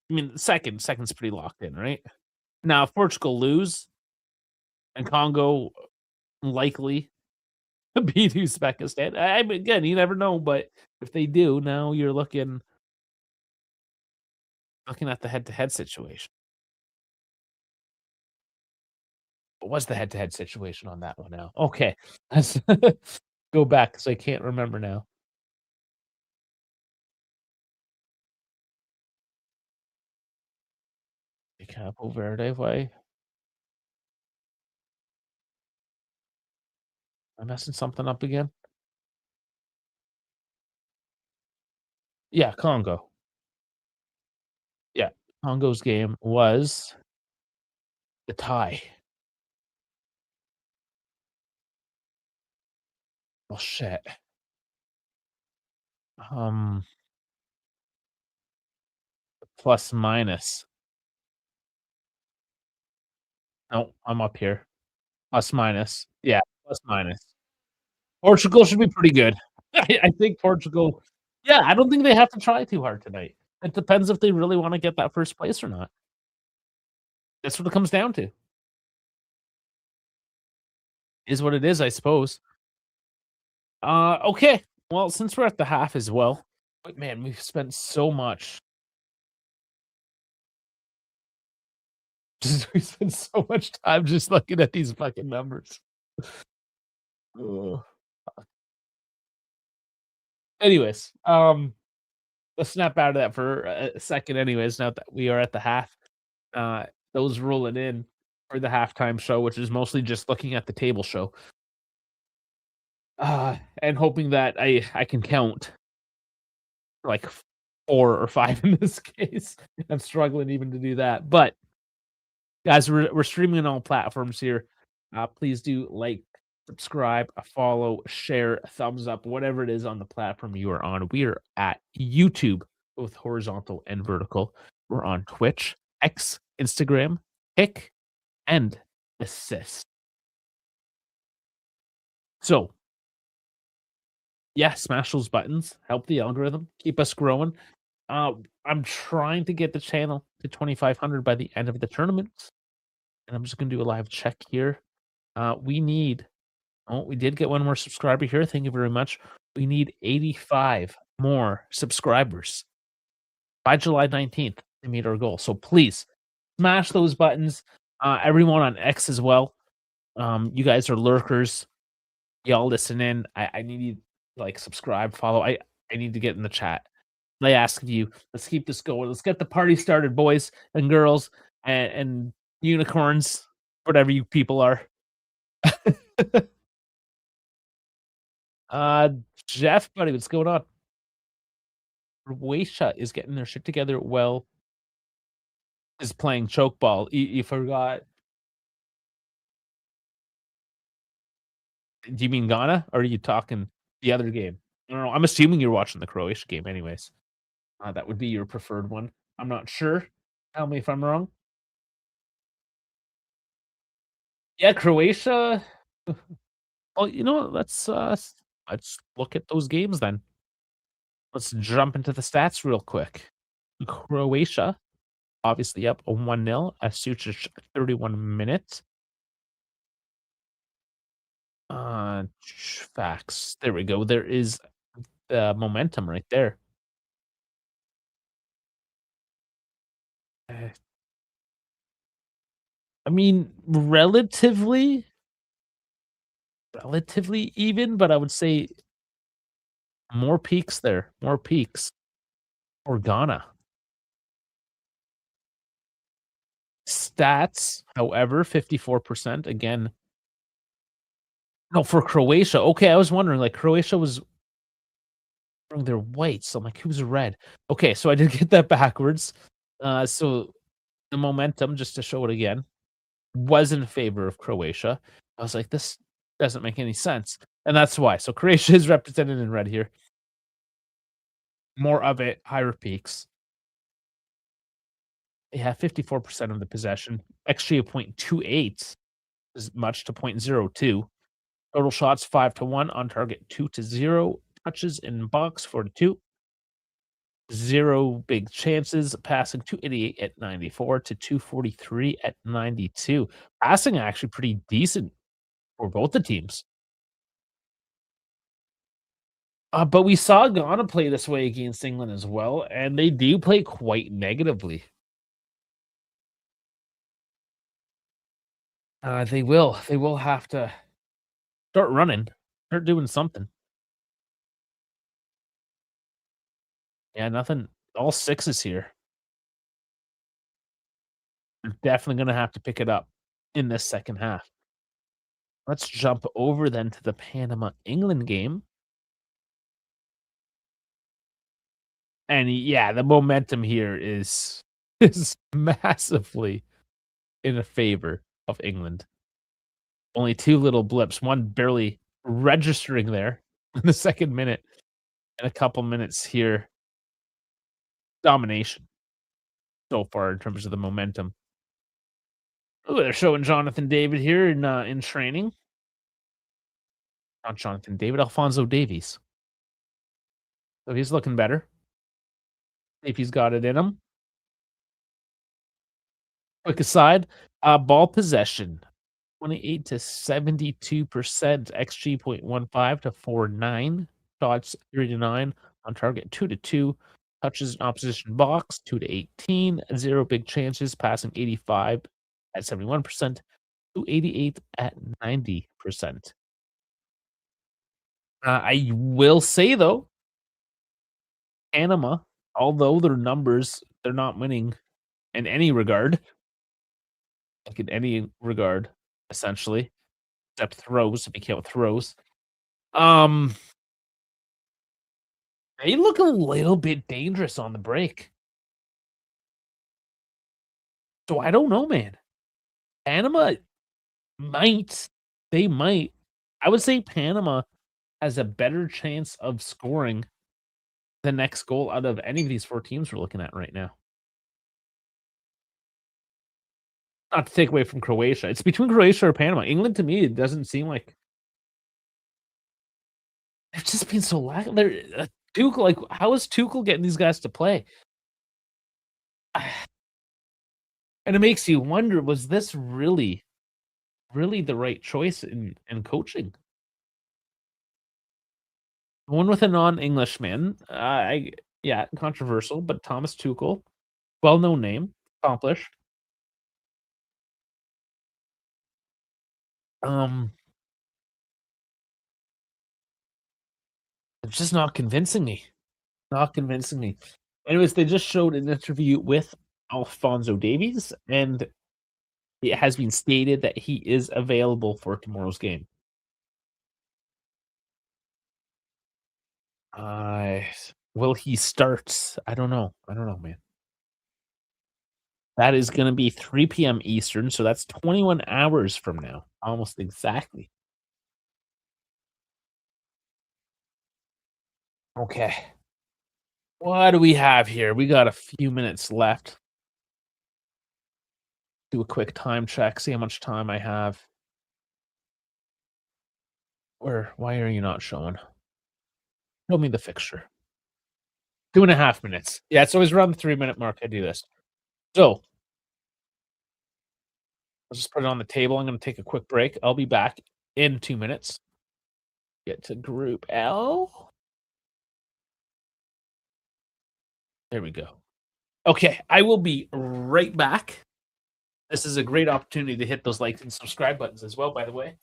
I mean, second's pretty locked in, right? Now, if Portugal lose and Congo likely beat Uzbekistan, I mean, again, you never know, but if they do, now you're looking at the head-to-head situation. What was the head-to-head situation on that one now? Okay, let's go back because I can't remember now. Capo Verde way. Am I messing something up again? Yeah, Congo. Yeah, Congo's game was the tie. Oh shit. Um, plus minus. No, I'm up here. Plus minus. Yeah, plus minus. Portugal should be pretty good. I think Portugal. Yeah, I don't think they have to try too hard tonight. It depends if they really want to get that first place or not. That's what it comes down to. Is what it is, I suppose. Okay. Well, since we're at the half as well, but man, we've spent so much. We spent so much time just looking at these fucking numbers. Ugh. Anyways, let's snap out of that for a second. Anyways, now that we are at the half, uh, those rolling in for the halftime show, which is mostly just looking at the table show, and hoping that I can count like 4 or 5 in this case. I'm struggling even to do that, but guys, we're streaming on all platforms here. Please do like, subscribe, follow, share, thumbs up, whatever it is on the platform you are on. We are at YouTube, both horizontal and vertical. We're on Twitch, X, Instagram, Kick, and Assist. So, yeah, smash those buttons, help the algorithm, keep us growing. Uh, I'm trying to get the channel to 2,500 by the end of the tournament, and I'm just gonna do a live check here. We need Oh, we did get one more subscriber here. Thank you very much. We need 85 more subscribers by July 19th to meet our goal. So please smash those buttons. Everyone on X as well. You guys are lurkers. Y'all listen in. I need you to, like, subscribe, follow. I need to get in the chat. I ask of you. Let's keep this going. Let's get the party started, boys and girls and unicorns, whatever you people are. Uh, Jeff, buddy, what's going on? Croatia is getting their shit together. Well, is playing choke ball. You forgot. Do you mean Ghana, or are you talking the other game? I don't know. I'm assuming you're watching the Croatia game, anyways. That would be your preferred one. I'm not sure. Tell me if I'm wrong. Yeah, Croatia. Well, you know what? Let's look at those games then. Let's jump into the stats real quick. Croatia, obviously up 1-0. Sucic 31 minutes. Facts. There we go. There is the momentum right there. Uh, I mean, relatively even, but I would say more peaks there. More peaks. Or Ghana. Stats, however, 54%. Again, no, for Croatia. Okay, I was wondering, like, Croatia was wearing their white, so I'm like, who's red? Okay, so I did get that backwards. So the momentum, just to show it again, was in favor of Croatia. I was like, this doesn't make any sense. And that's why. So Croatia is represented in red here. More of it, higher peaks. They have 54% of the possession. XG of 0.28 is much to 0.02. Total shots 5-1, on target 2-0. Touches in box 4-2. 0 big chances. Passing 288 at 94 to 243 at 92. Passing actually pretty decent for both the teams. But we saw Ghana play this way against England as well, and they do play quite negatively. They will. They will have to start running, start doing something. Yeah, nothing. All sixes here. They're definitely going to have to pick it up in this second half. Let's jump over then to the Panama England game. And yeah, the momentum here is massively in a favor of England. Only 2 little blips, one barely registering there in the second minute, and a couple minutes here. Domination so far in terms of the momentum. Oh, they're showing Jonathan David here in training. Not Jonathan David, Alfonso Davies. So he's looking better. If he's got it in him. Quick aside, ball possession, 28 to 72%, XG 0.15 to 49, shots 3 to 9, on target 2 to 2, touches in opposition box 2 to 18, 0 big chances, passing 85 at 71%, 288 at 90%. I will say though, Panama, although their numbers, they're not winning in any regard. Like in any regard, essentially, except throws, if you count throws. Um, they look a little bit dangerous on the break. So I don't know, man. Panama might. They might. I would say Panama has a better chance of scoring the next goal out of any of these 4 teams we're looking at right now. Not to take away from Croatia. It's between Croatia or Panama. England, to me, it doesn't seem like they've just been so they're Tuchel, like, how is Tuchel getting these guys to play? And it makes you wonder, was this really the right choice in coaching? One with a non-Englishman, yeah, controversial, but Thomas Tuchel, well-known name, accomplished. Um, it's just not convincing me, not convincing me. Anyways, they just showed an interview with Alphonso Davies, and it has been stated that he is available for tomorrow's game. Uh, will he start? I don't know, man. That is gonna be 3 PM Eastern, so that's 21 hours from now, almost exactly. Okay. What do we have here? We got a few minutes left. Do a quick time check, see how much time I have. Why are you not showing? Show me the fixture. 2.5 minutes. Yeah, it's always around the 3-minute mark I do this. So, I'll just put it on the table. I'm gonna take a quick break. I'll be back in 2 minutes. Get to group L. There we go. Okay, I will be right back. This is a great opportunity to hit those likes and subscribe buttons as well, by the way.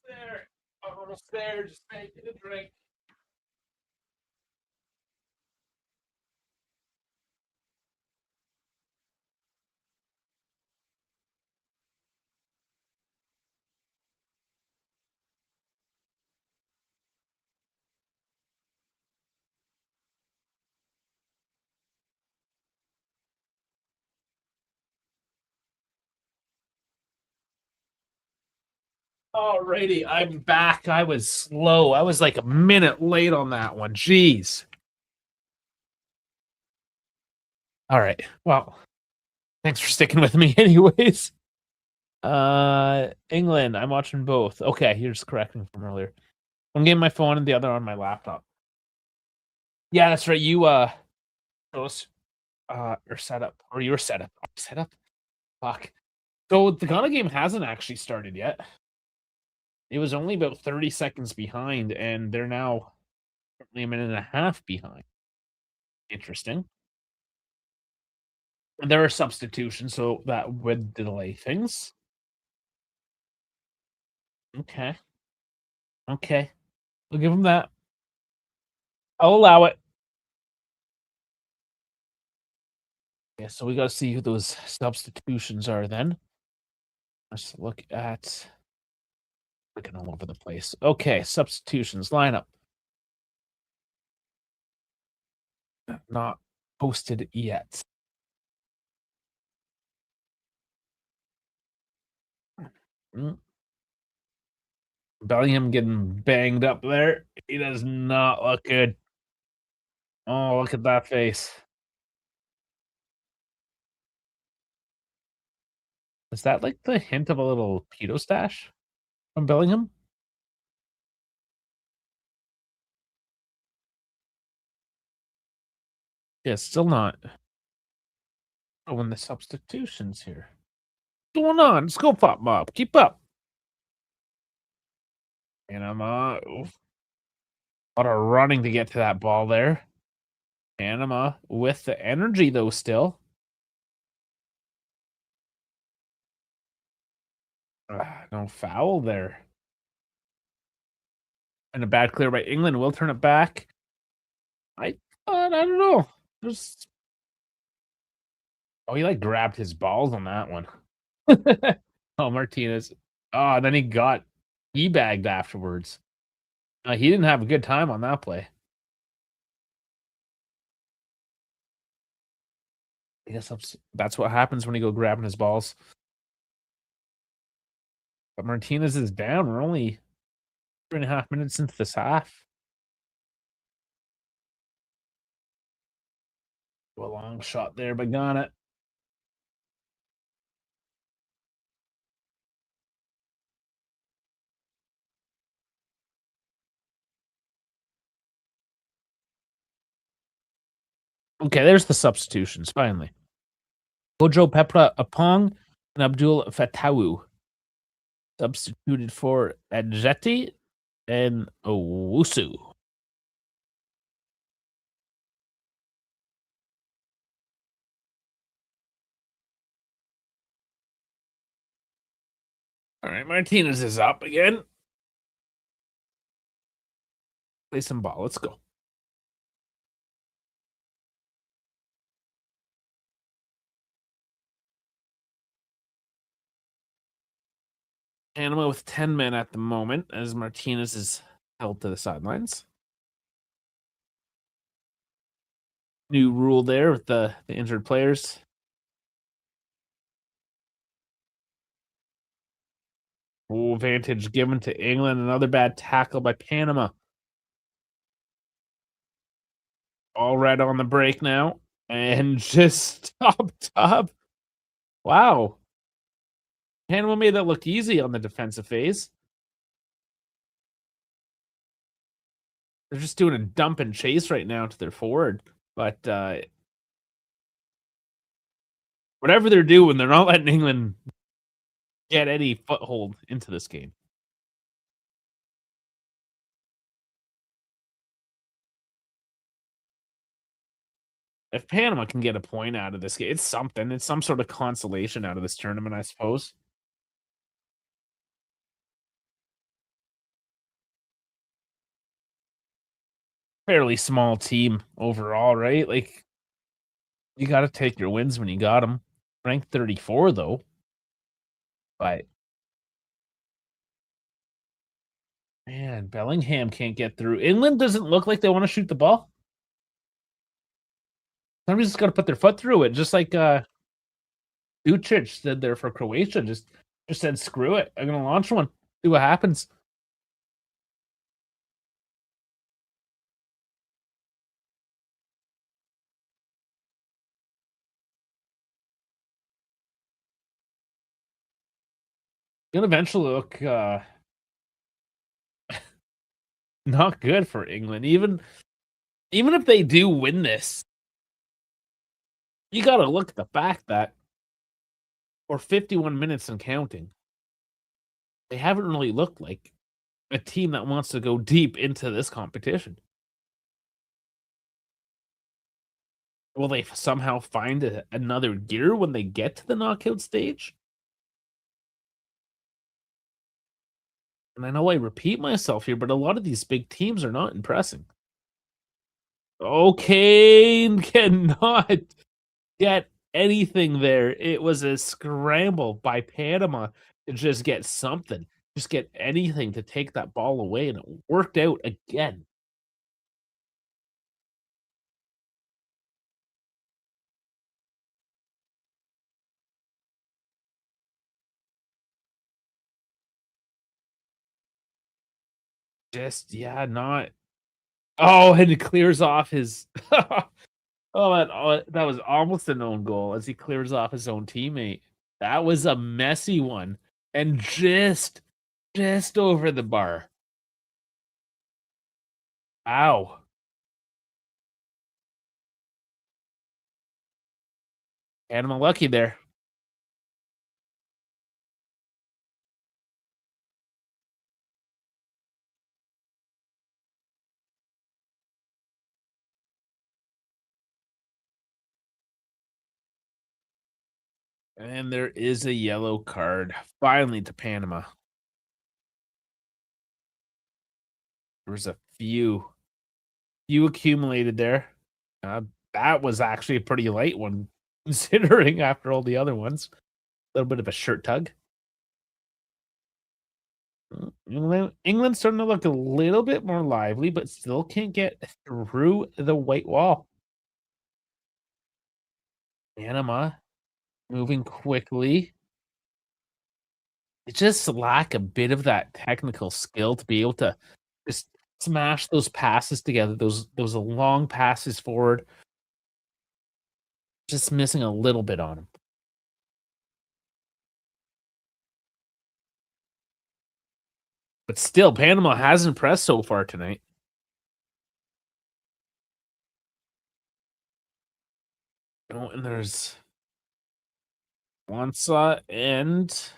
There. Almost there. Just making a drink. Alrighty, I'm back. I was slow. I was like a minute late on that one. Jeez. All right. Well, thanks for sticking with me anyways. England, I'm watching both. Okay, you're just correcting from earlier. One game on my phone and the other on my laptop. Yeah, that's right. You those are set up. Or you were set up. Set up? Fuck. So the Ghana game hasn't actually started yet. It was only about 30 seconds behind, and they're now currently a minute and a half behind. Interesting. There are substitutions, so that would delay things. Okay, okay. We'll give him that. I'll allow it. Yeah, so we gotta see who those substitutions are then. Let's look at looking all over the place. Okay, substitutions lineup. Not posted yet. Mm, Bellingham getting banged up there. He does not look good. Oh, look at that face. Is that like the hint of a little pedo stash from Bellingham? Yeah, still not. Oh, when the substitutions here. What's going on? Let's go, Pop Mob. Keep up. Panama. Oof. A lot of running to get to that ball there. Panama with the energy, though, still. No foul there. And a bad clear by England. Will turn it back. I don't know. There's he like grabbed his balls on that one. Oh, Martinez. Oh, and then he got bagged afterwards. He didn't have a good time on that play. I guess that's what happens when you go grabbing his balls. But Martinez is down. We're only 3.5 minutes into this half. A long shot there, but got it. Okay, there's the substitutions, finally. Kojo Pepra Apong and Abdul Fatawu substituted for Adjeti and Owusu. All right, Martinez is up again. Play some ball. Let's go. Panama with 10 men at the moment as Martinez is held to the sidelines. New rule there with the injured players. Oh, advantage given to England. Another bad tackle by Panama. All right on the break now. And just stopped up. Wow. Panama made that look easy on the defensive phase. They're just doing a dump and chase right now to their forward. But whatever they're doing, they're not letting England get any foothold into this game. If Panama can get a point out of this game, it's something. It's some sort of consolation out of this tournament, I suppose. Fairly small team overall, right? Like, you got to take your wins when you got them. Ranked 34, though. But, man, Bellingham can't get through. England doesn't look like they want to shoot the ball. Somebody's just got to put their foot through it, just like Ducic did there for Croatia. Just said, screw it. I'm going to launch one. See what happens. Gonna eventually look not good for England. Even if they do win this, you got to look at the fact that for 51 minutes and counting, they haven't really looked like a team that wants to go deep into this competition. Will they somehow find another gear when they get to the knockout stage? And I know I repeat myself here, but a lot of these big teams are not impressing. Okay, cannot get anything there. It was a scramble by Panama to just get something, just get anything to take that ball away, and it worked out again. Just yeah, not oh, and it clears off his that was almost a known goal as he clears off his own teammate. That was a messy one, and just over the bar. Ow. Animal lucky there. And there is a yellow card, finally to Panama. There was a few accumulated there. Uh, that was actually a pretty light one considering after all the other ones. A little bit of a shirt tug. England's starting to look a little bit more lively, but still can't get through the white wall. Panama moving quickly. They just lack a bit of that technical skill to be able to just smash those passes together, those long passes forward. Just missing a little bit on them. But still, Panama has impressed so far tonight. Oh, and there's Wansa and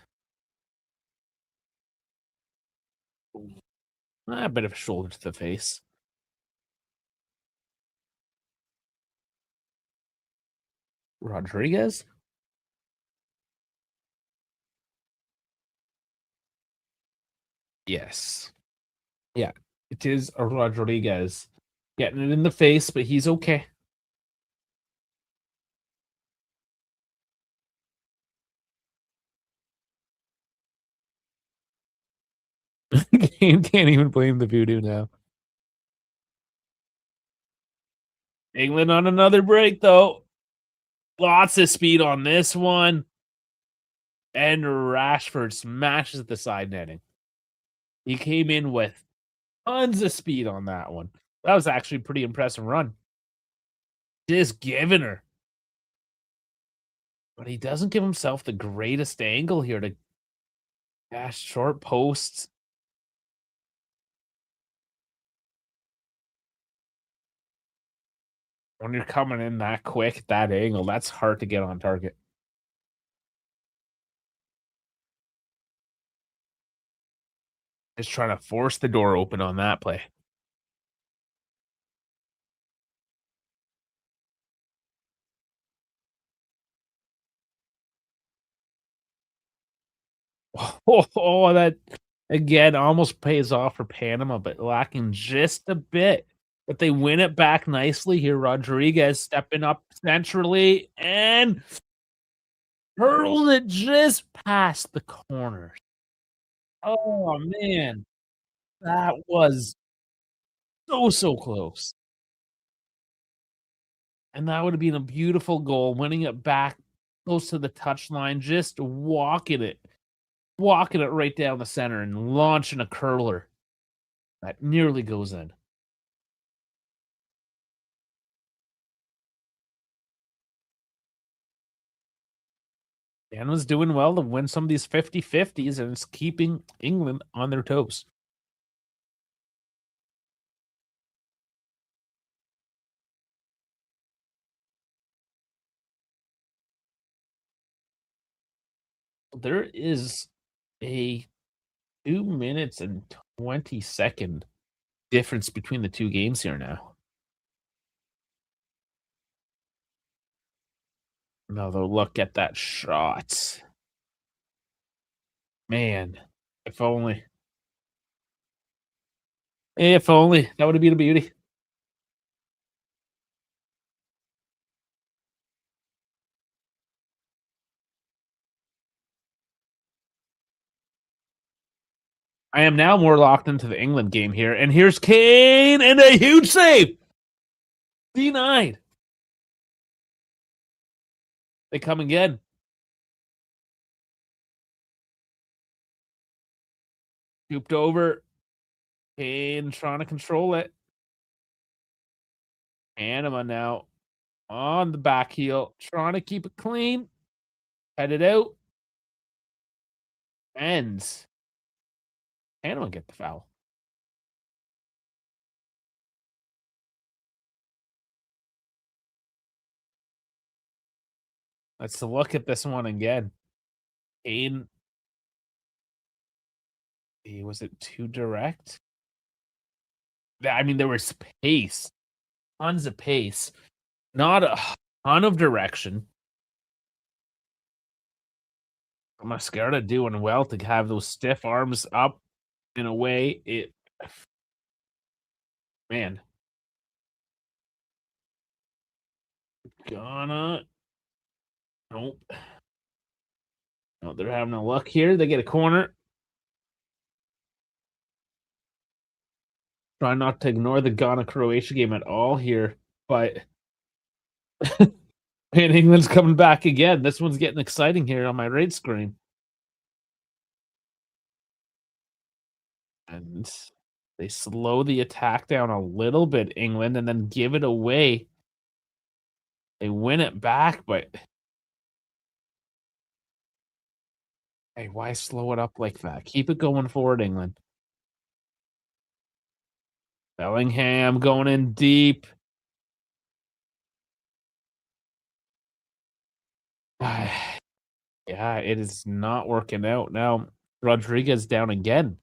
a bit of a shoulder to the face. Rodriguez? Yes. Yeah, it is a Rodriguez. Getting it in the face, but he's okay. Can't even blame the voodoo now. England on another break, though. Lots of speed on this one. And Rashford smashes the side netting. He came in with tons of speed on that one. That was actually a pretty impressive run. Just giving her. But he doesn't give himself the greatest angle here to dash short posts. When you're coming in that quick at that angle, that's hard to get on target. Just trying to force the door open on that play. Oh, that again almost pays off for Panama, but lacking just a bit. But they win it back nicely here. Rodriguez stepping up centrally and hurled it just past the corner. Oh man, that was so close. And that would have been a beautiful goal, winning it back close to the touchline, just walking it right down the center and launching a curler that nearly goes in. Dan was doing well to win some of these 50-50s, and it's keeping England on their toes. There is a 2 minutes and 20-second difference between the two games here now. Another look at that shot. Man, if only. If only. That would have been a beauty. I am now more locked into the England game here, and here's Kane and a huge save. Denied. They come again. Scooped over. Kane trying to control it. Panama now on the back heel, trying to keep it clean. Headed out. Ends. Panama get the foul. Let's look at this one again. Kane. Was it too direct? I mean, there was pace. Tons of pace. Not a ton of direction. Mascara doing well to have those stiff arms up in a way. Man. Gonna. Nope. No, they're having a look here. They get a corner. Try not to ignore the Ghana Croatia game at all here, but and England's coming back again. This one's getting exciting here on my right screen. And they slow the attack down a little bit, England, and then give it away. They win it back, but hey, why slow it up like that? Keep it going forward, England. Bellingham going in deep. Yeah, it is not working out. Now, Rodriguez down again.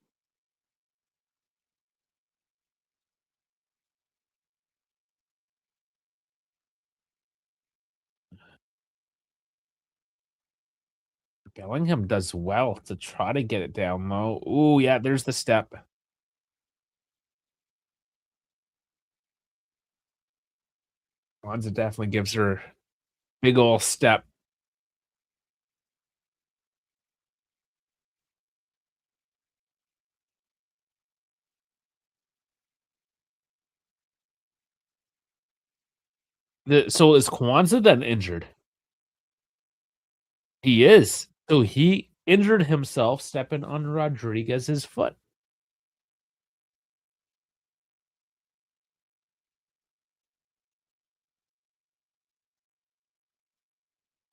Bellingham does well to try to get it down low. Ooh, yeah, there's the step. Lonza definitely gives her big ol' step. So is Kwanzaa then injured? He is. So he injured himself stepping on Rodriguez's foot.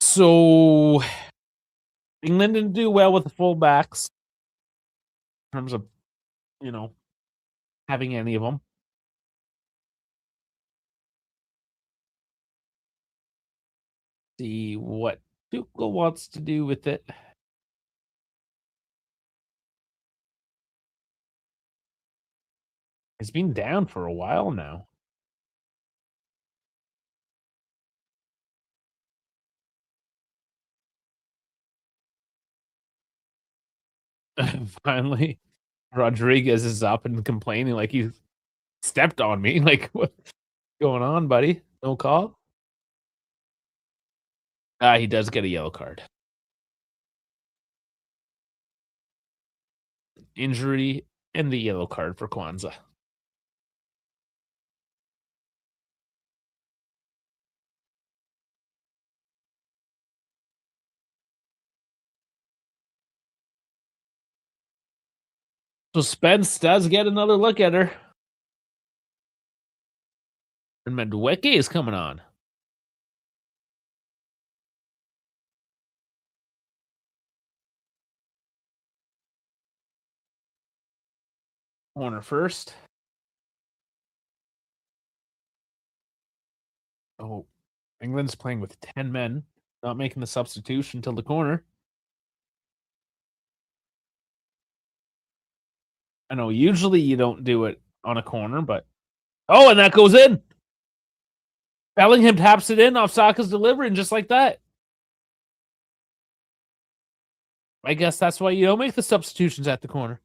So England didn't do well with the fullbacks in terms of, having any of them. See what Tuchel wants to do with it. He's been down for a while now. Finally, Rodriguez is up and complaining like he stepped on me. Like, what's going on, buddy? No call? He does get a yellow card. Injury and the yellow card for Kwanzaa. So Spence does get another look at her. And Madueke is coming on. Corner first. Oh, England's playing with 10 men, not making the substitution till the corner. I know usually you don't do it on a corner, but oh, and that goes in. Bellingham taps it in off Saka's delivery, and just like that. I guess that's why you don't make the substitutions at the corner.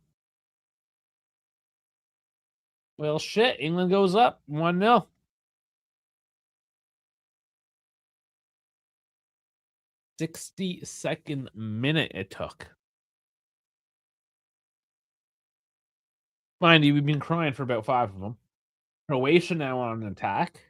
Well, shit, England goes up 1-0. 62nd minute it took. Mind you, we've been crying for about 5 of them. Croatia now on an attack.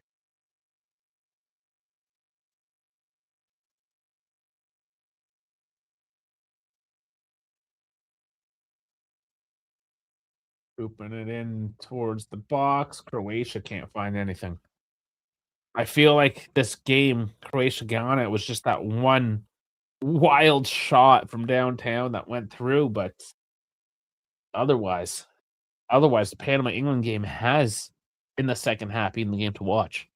Open it in towards the box. Croatia can't find anything. I feel like this game, Croatia Ghana, it was just that one wild shot from downtown that went through, but otherwise otherwise, the Panama England game has in the second half been the game to watch.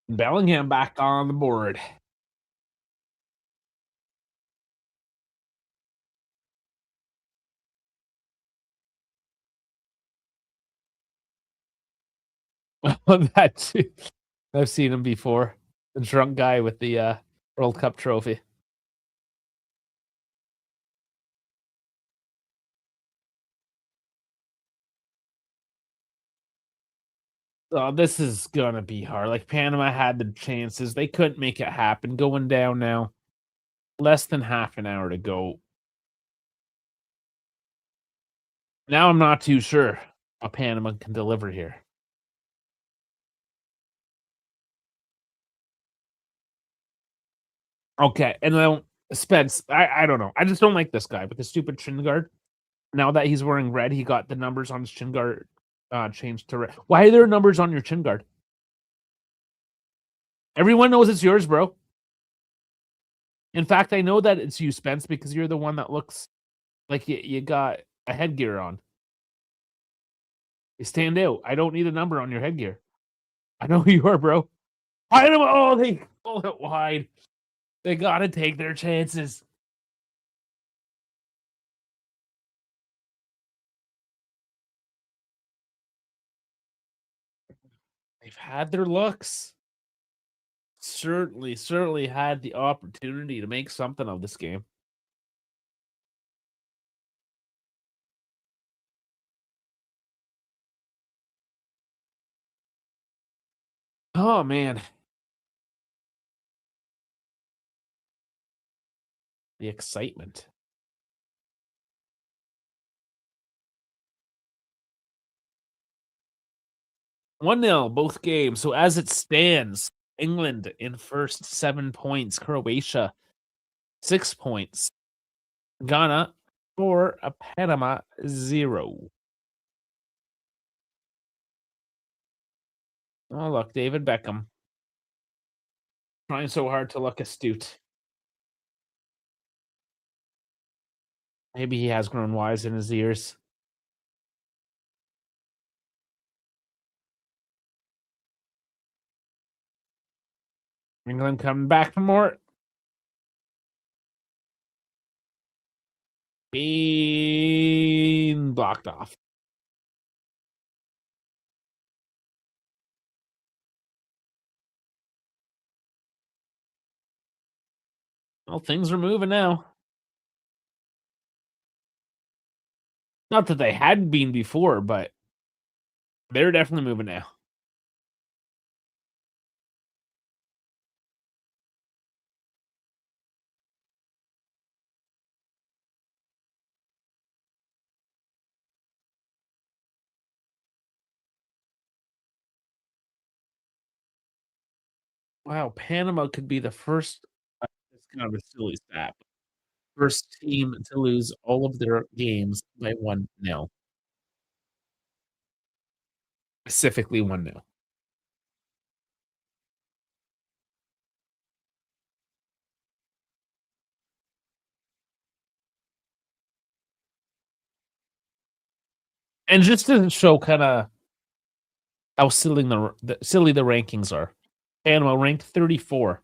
Bellingham back on the board. That too. I've seen him before. The drunk guy with the World Cup trophy. Oh, this is gonna be hard. Like Panama had the chances. They couldn't make it happen. Going down now. Less than half an hour to go. Now I'm not too sure what Panama can deliver here. Okay, and then Spence, I don't know. I just don't like this guy with the stupid shin guard. Now that he's wearing red, he got the numbers on his chin guard changed to red. Why are there numbers on your chin guard? Everyone knows it's yours, bro. In fact, I know that it's you, Spence, because you're the one that looks like you got a headgear on. You stand out. I don't need a number on your headgear. I know who you are, bro. I don't. Oh, they pull it wide. They gotta take their chances. They've had their looks. Certainly had the opportunity to make something of this game. Oh man, the excitement. 1-0 both games. So as it stands, England in first 7 points, Croatia 6 points, Ghana 4, Panama 0. Oh look, David Beckham trying so hard to look astute. Maybe he has grown wise in his ears. England coming back for more. Being blocked off. Well, things are moving now. Not that they hadn't been before, but they're definitely moving now. Wow, Panama could be the first. It's kind of a silly stat. First team to lose all of their games by 1-0. Specifically 1-0. And just to show kinda how silly the rankings are. Panama ranked 34,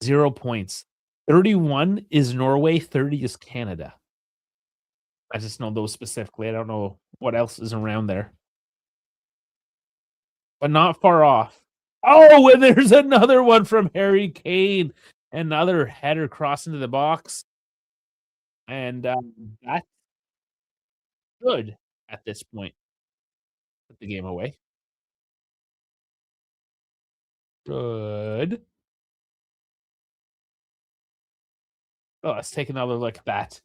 0 points. 31 is Norway, 30 is Canada. I just know those specifically. I don't know what else is around there. but not far off. Oh, and there's another one from Harry Kane. Another header cross into the box, and, that's good at this point. Put the game away. Good. Oh, let's take another look at that.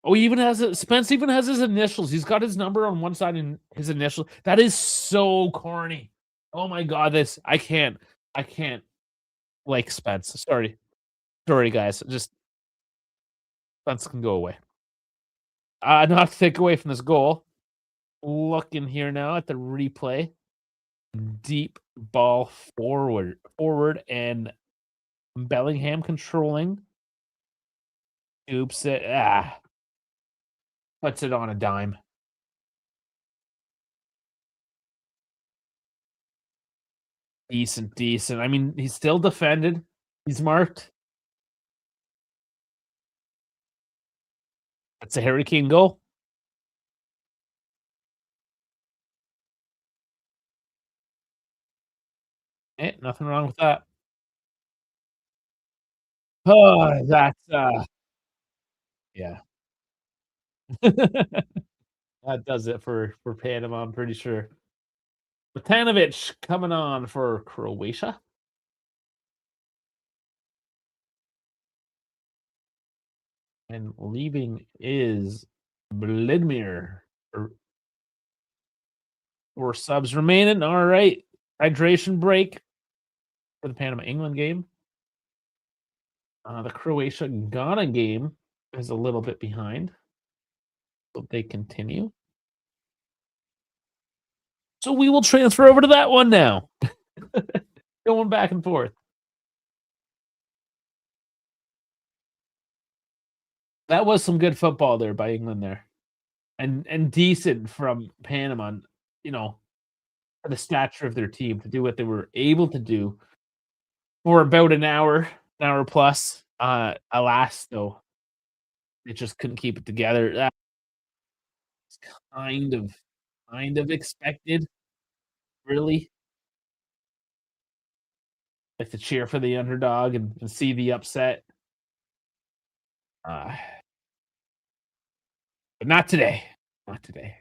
Oh, he even has a Spence even has his initials. He's got his number on one side and his initial. That is so corny. Oh my god, this I can't like Spence. Sorry. Sorry, guys. Just Spence can go away. Not to take away from this goal. Looking here now at the replay. Deep ball forward, and Bellingham controlling. Oops it. Puts it on a dime. Decent, decent. I mean, he's still defended. He's marked. That's a Harry Kane goal. Nothing wrong with that. Oh, that's, yeah. That does it for Panama, I'm pretty sure. Matanovic coming on for Croatia, and leaving is Vladimir. Or 4 subs remaining. All right. Hydration break for the Panama England game. The Croatia Ghana game is a little bit behind. But they continue. So we will transfer over to that one now. Going back and forth. That was some good football there by England there. And decent from Panama, you know, for the stature of their team to do what they were able to do for about an hour plus. Alas, though, they just couldn't keep it together. That's kind of expected, really. Like to cheer for the underdog and see the upset. Uh, but not today. Not today.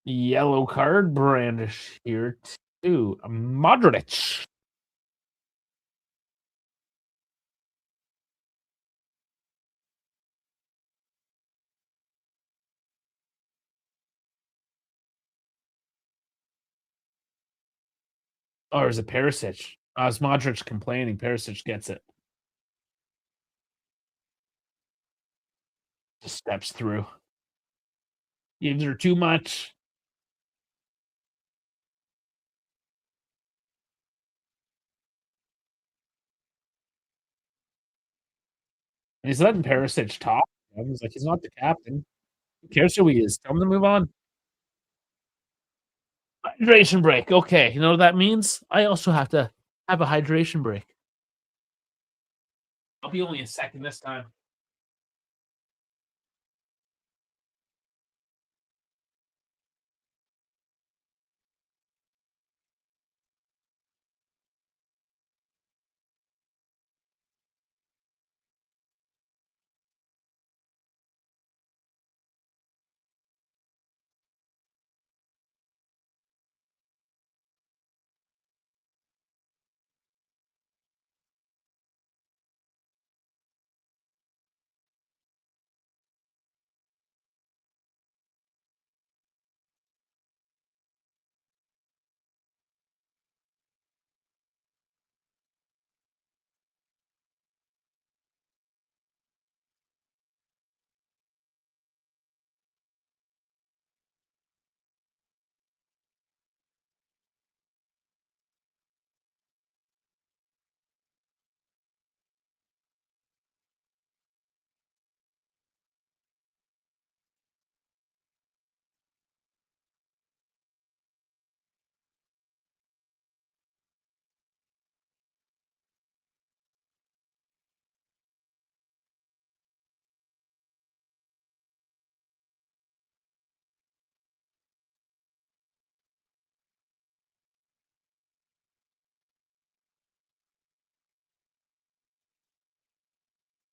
Yellow card brandish here to Modric. Or is it Perisic? Is Modric complaining? Perisic gets it. Just steps through. Gives her too much. And he's letting Perisic talk. He's like, he's not the captain. Who cares who he is? Tell him to move on. Hydration break. Okay. You know what that means? I also have to have a hydration break. I'll be only a second this time.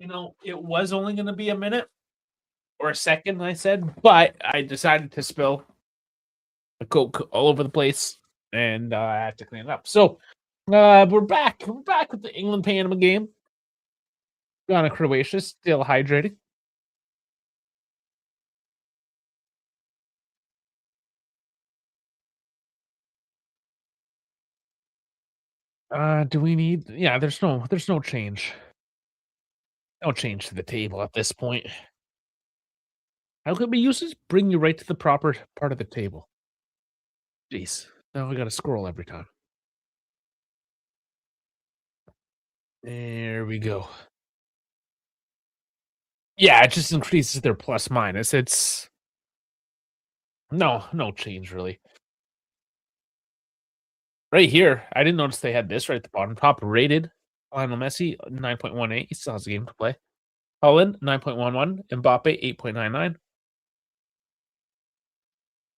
It was only gonna be a minute or a second, I said, but I decided to spill the Coke all over the place, and I had to clean it up. So, we're back. We're back with the England Panama game. Ghana Croatia still hydrating. Do we need? Yeah, there's no change. No change to the table at this point. How could we use this? Bring you right to the proper part of the table. Jeez. Now we gotta scroll every time. There we go. Yeah, it just increases their plus minus. It's no change really. Right here, I didn't notice they had this right at the bottom. Top rated Lionel Messi 9.18. He still has a game to play. Holland 9.11. Mbappe 8.99.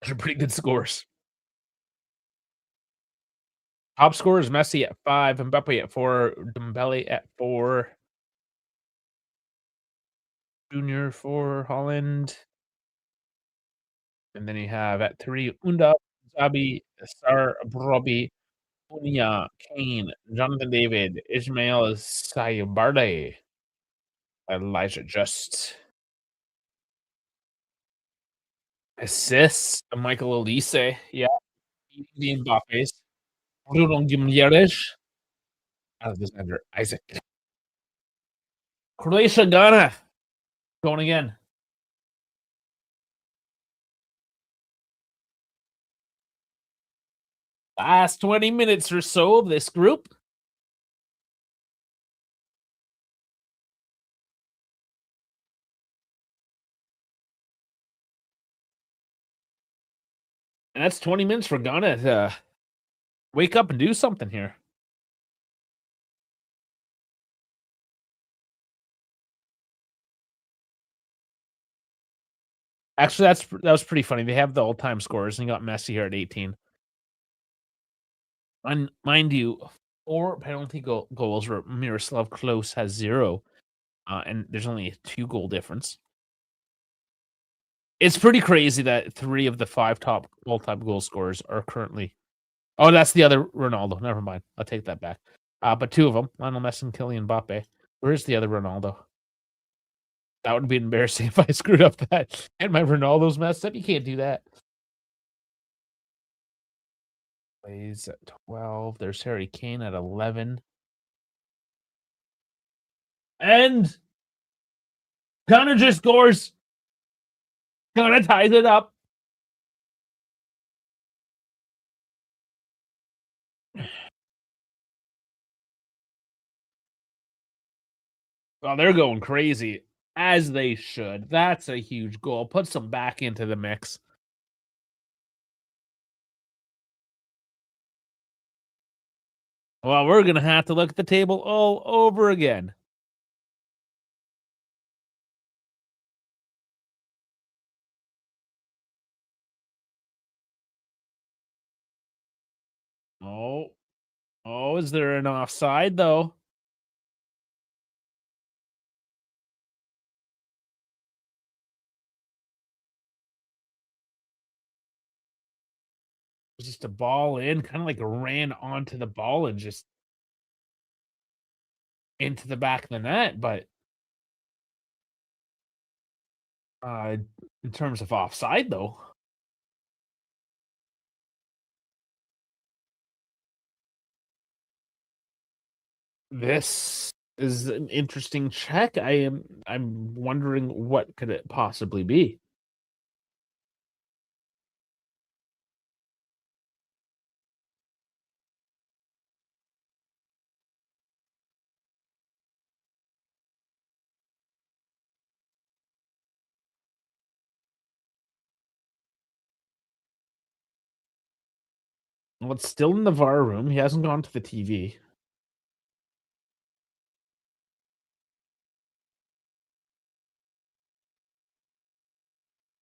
Those are pretty good scores. Top scorers Messi at 5, Mbappe at 4, Dembele at 4, Junior for Holland. And then you have at 3, Unda, Zabi, Sar, Brobbey, Punya, Kane, Jonathan David, Ismail Sayabarte, Elijah Just. Assists, Michael Olise, yeah, the Mbappes, Bruno Guimaraes, Alexander Isaac. Croatia, Ghana, going again. Last 20 minutes or so of this group. And that's 20 minutes for Ghana to wake up and do something here. Actually, that was pretty funny. They have the all-time scores, and you got Messi here at 18. Mind you, 4 penalty goals where Miroslav Klose has 0, and there's only a 2-goal difference. It's pretty crazy that 3 of the 5 top all-time goal scorers are currently. Oh, that's the other Ronaldo. Never mind. I'll take that back. But 2 of them, Lionel Messi and Kylian Mbappe. Where's the other Ronaldo? That would be embarrassing if I screwed up that and my Ronaldo's messed up. You can't do that. Plays at 12. There's Harry Kane at 11. And Connor just scores. Connor ties it up. Well, they're going crazy, as they should. That's a huge goal. Puts them back into the mix. Well, we're going to have to look at the table all over again. Oh, is there an offside, though? It was just a ball in, kind of like ran onto the ball and just into the back of the net. But uh, in terms of offside, though, this is an interesting check. I'm wondering what could it possibly be. Well, it's still in the VAR room. He hasn't gone to the TV.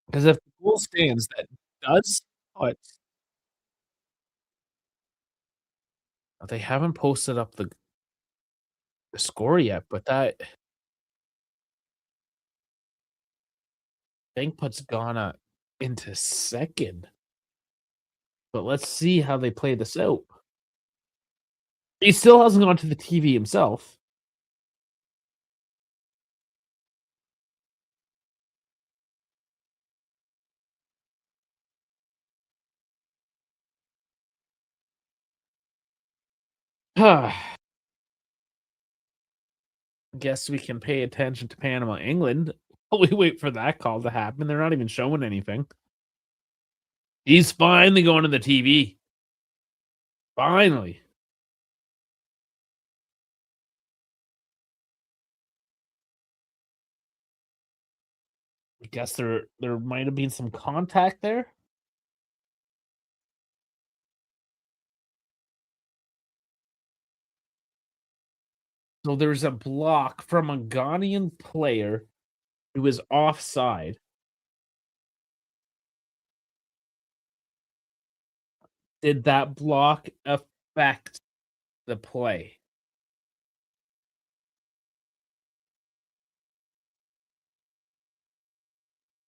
Because if the goal stands, that does put. They haven't posted up the score yet, but that think puts Ghana into second. But let's see how they play this out. He still hasn't gone to the TV himself. Guess we can pay attention to Panama, England. While we wait for that call to happen. They're not even showing anything. He's finally going to the TV. Finally. I guess there might have been some contact there. So there's a block from a Ghanaian player who is offside. Did that block affect the play?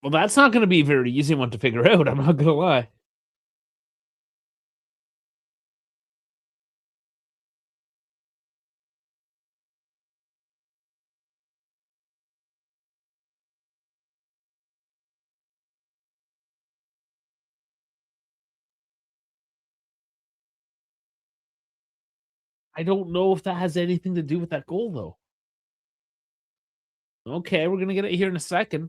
Well, that's not going to be a very easy one to figure out. I'm not going to lie. I don't know if that has anything to do with that goal, though. Okay, we're going to get it here in a second.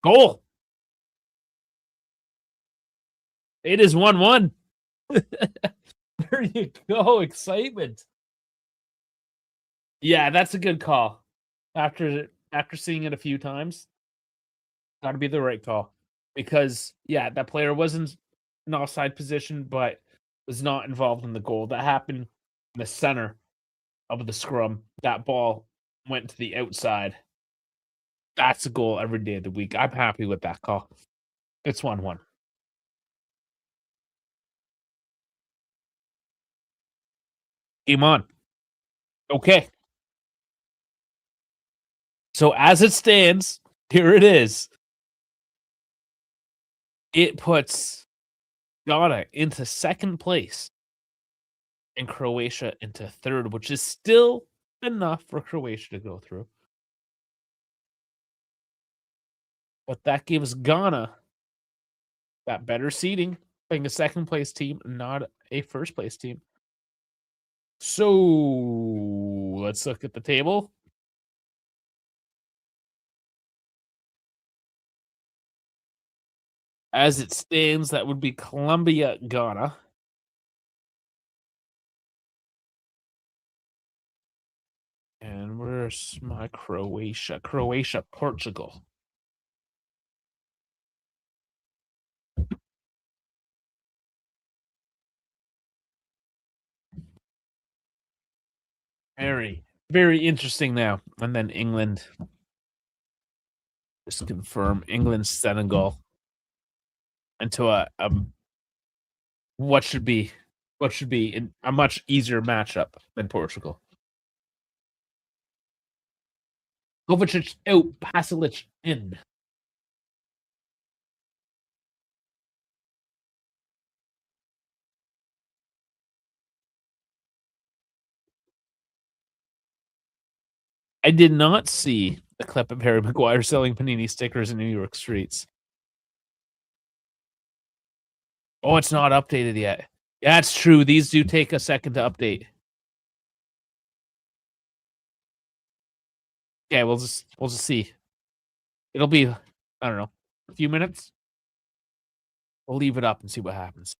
Goal. It is 1-1. There you go. Excitement. Yeah, that's a good call. After seeing it a few times, gotta be the right call. Because, yeah, that player was in an offside position, but was not involved in the goal. That happened in the center of the scrum. That ball went to the outside. That's a goal every day of the week. I'm happy with that call. It's 1-1. Game on. Okay. So as it stands, here it is. It puts Ghana into second place and Croatia into third, which is still enough for Croatia to go through. But that gives Ghana that better seeding, playing a second place team, not a first place team. So let's look at the table. As it stands, that would be Colombia, Ghana. And where's my Croatia? Croatia, Portugal. Very, very interesting now. And then England. Just confirm England, Senegal into a what should be a much easier matchup than Portugal. Kovacic out, Pasalic in. I did not see a clip of Harry Maguire selling Panini stickers in New York streets. Oh, it's not updated yet. Yeah, it's true. These do take a second to update. Yeah, we'll just see. It'll be, I don't know, a few minutes. We'll leave it up and see what happens.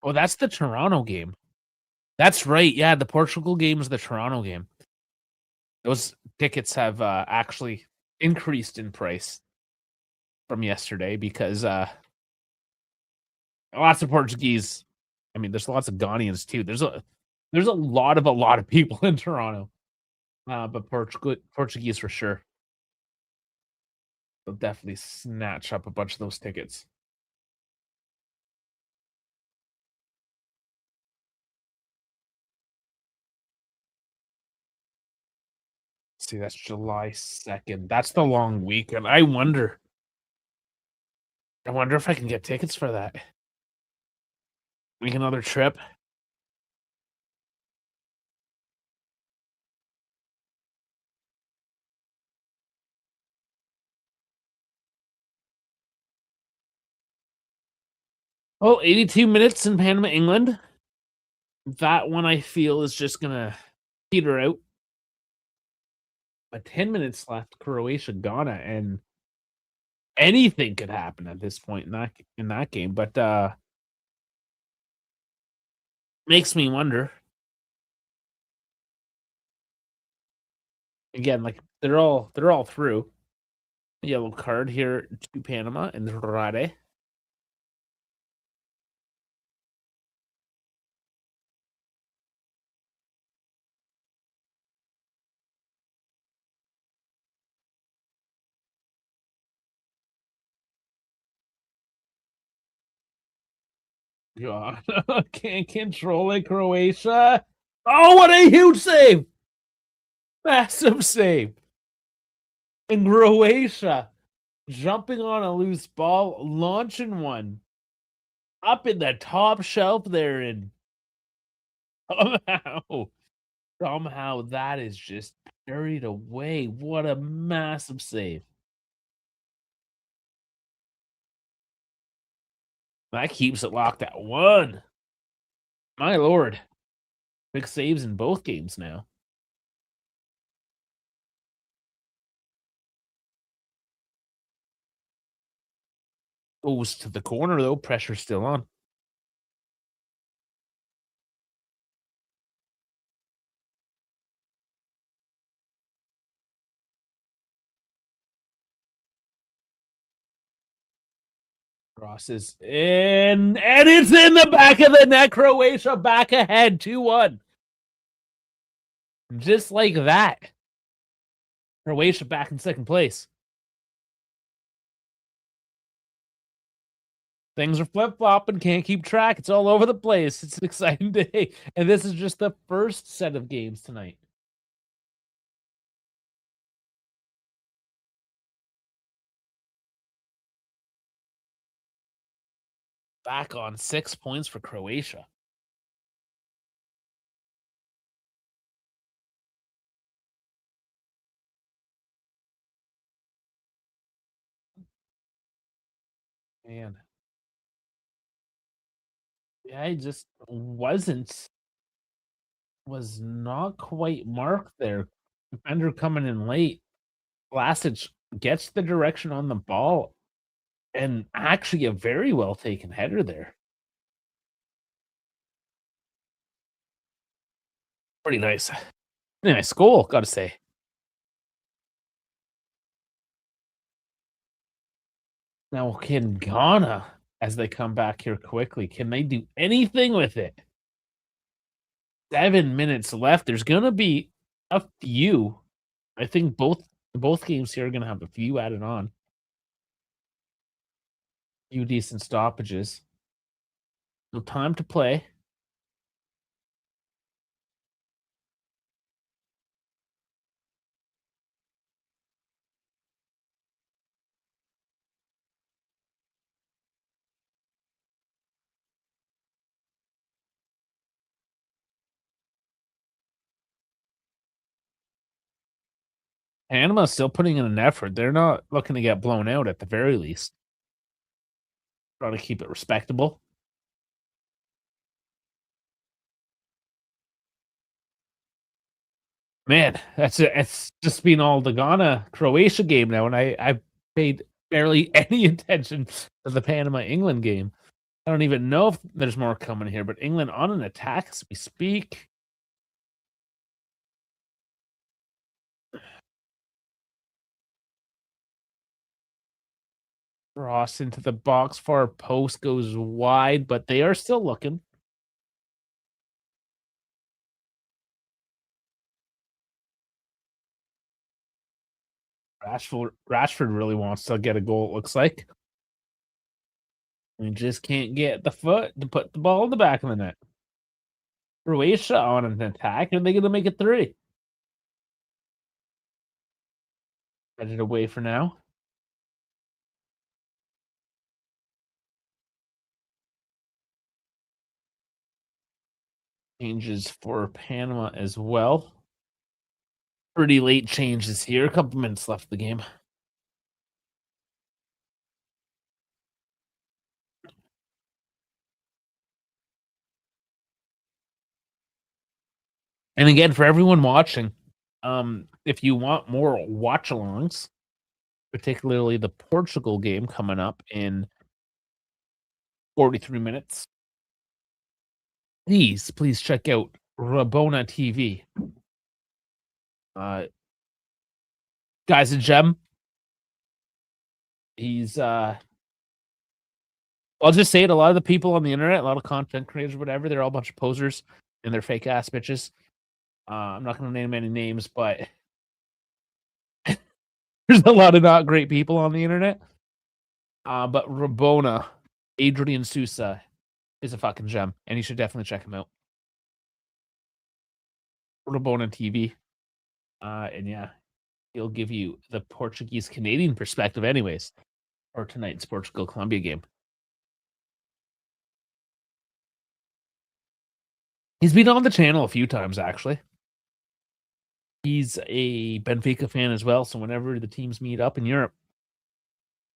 Oh, that's the Toronto game. That's right. Yeah, the Portugal game is the Toronto game. Those tickets have actually increased in price from yesterday because lots of Portuguese. I mean, there's lots of Ghanaians too. There's a lot of people in Toronto, but Portuguese for sure. They'll definitely snatch up a bunch of those tickets. See, that's July 2nd. That's the long weekend. I wonder if I can get tickets for that. Make another trip. Oh, 82 minutes in Panama, England. That one I feel is just gonna peter out. But 10 minutes left, Croatia, Ghana, and anything could happen at this point in that game. But makes me wonder. Again, like they're all through. Yellow card here to Panama and Rade. God, can't control it, Croatia. Oh, what a huge save! Massive save. And Croatia jumping on a loose ball, launching one up in the top shelf there, and somehow, somehow that is just buried away. What a massive save. That keeps it locked at 1. My lord. Big saves in both games now. Goes to the corner though. Pressure still on. Cross is in, and it's in the back of the net. Croatia back ahead 2-1. Just like that. Croatia back in second place. Things are flip-flopping, can't keep track. It's all over the place. It's an exciting day. And this is just the first set of games tonight. Back on 6 points for Croatia. Man. Yeah, I just was not quite marked there. Defender coming in late. Vlasic gets the direction on the ball, and actually a very well taken header there. Pretty nice. Nice goal, gotta say. Now, can Ghana, as they come back here quickly, can they do anything with it? 7 minutes left. There's gonna be a few. I think both games here are gonna have a few added on. Few decent stoppages. No time to play. Panama's still putting in an effort. They're not looking to get blown out at the very least. Trying to keep it respectable. Man, that's it. It's just been all the Ghana Croatia game now, and I paid barely any attention to the Panama England game. I don't even know if there's more coming here, but England on an attack as we speak. Cross into the box, far post goes wide, but they are still looking. Rashford really wants to get a goal, it looks like. We just can't get the foot to put the ball in the back of the net. Croatia on an attack. Are they going to make it three? Get it away for now. Changes for Panama as well. Pretty late changes here. A couple minutes left of the game. And again, for everyone watching, if you want more watch alongs, particularly the Portugal game coming up in 43 minutes, please check out Rabona TV. Guy's a gem. He's I'll just say it, a lot of the people on the internet, a lot of content creators, whatever, they're all a bunch of posers and they're fake ass bitches. I'm not gonna name any names, but there's a lot of not great people on the internet. But Rabona, Adrian Sousa, is a fucking gem, and you should definitely check him out. Rabona TV. And yeah, he'll give you the Portuguese Canadian perspective, anyways, for tonight's Portugal Colombia game. He's been on the channel a few times, actually. He's a Benfica fan as well, so whenever the teams meet up in Europe,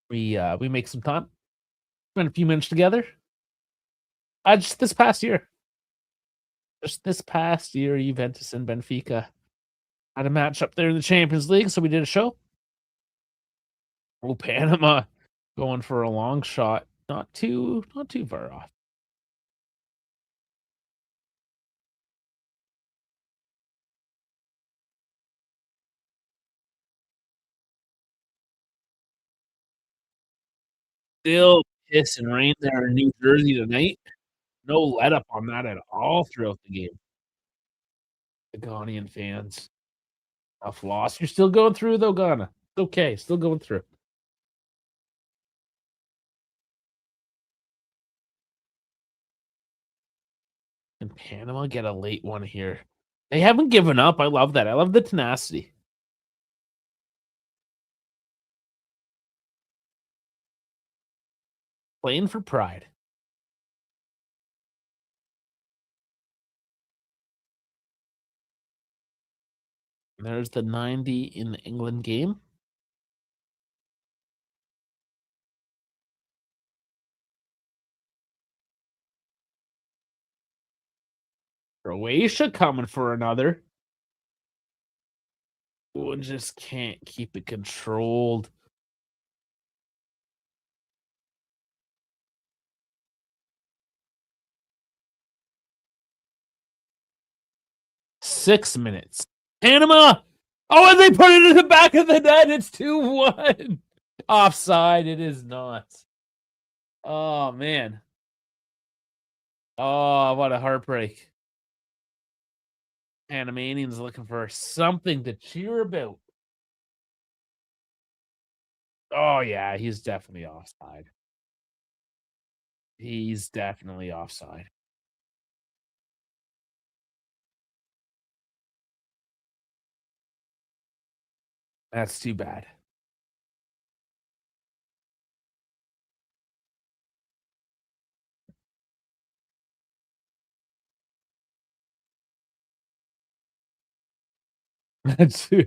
we make some time, spend a few minutes together. Just this past year, Juventus and Benfica had a match up there in the Champions League, so we did a show. Oh, Panama going for a long shot, not too far off. Still piss and rain there in New Jersey tonight. No let up on that at all throughout the game. The Ghanaian fans. Tough loss. You're still going through though, Ghana. It's okay. Still going through. And Panama get a late one here. They haven't given up. I love that. I love the tenacity. Playing for pride. And there's the 90 in the England game. Croatia coming for another. Oh, just can't keep it controlled. Six minutes. Panama. Oh, and they put it in the back of the net. It's 2-1. Offside. It is not. Oh, man. Oh, what a heartbreak. Panamanians looking for something to cheer about. Oh, yeah. He's definitely offside. He's definitely offside. That's too bad. That's too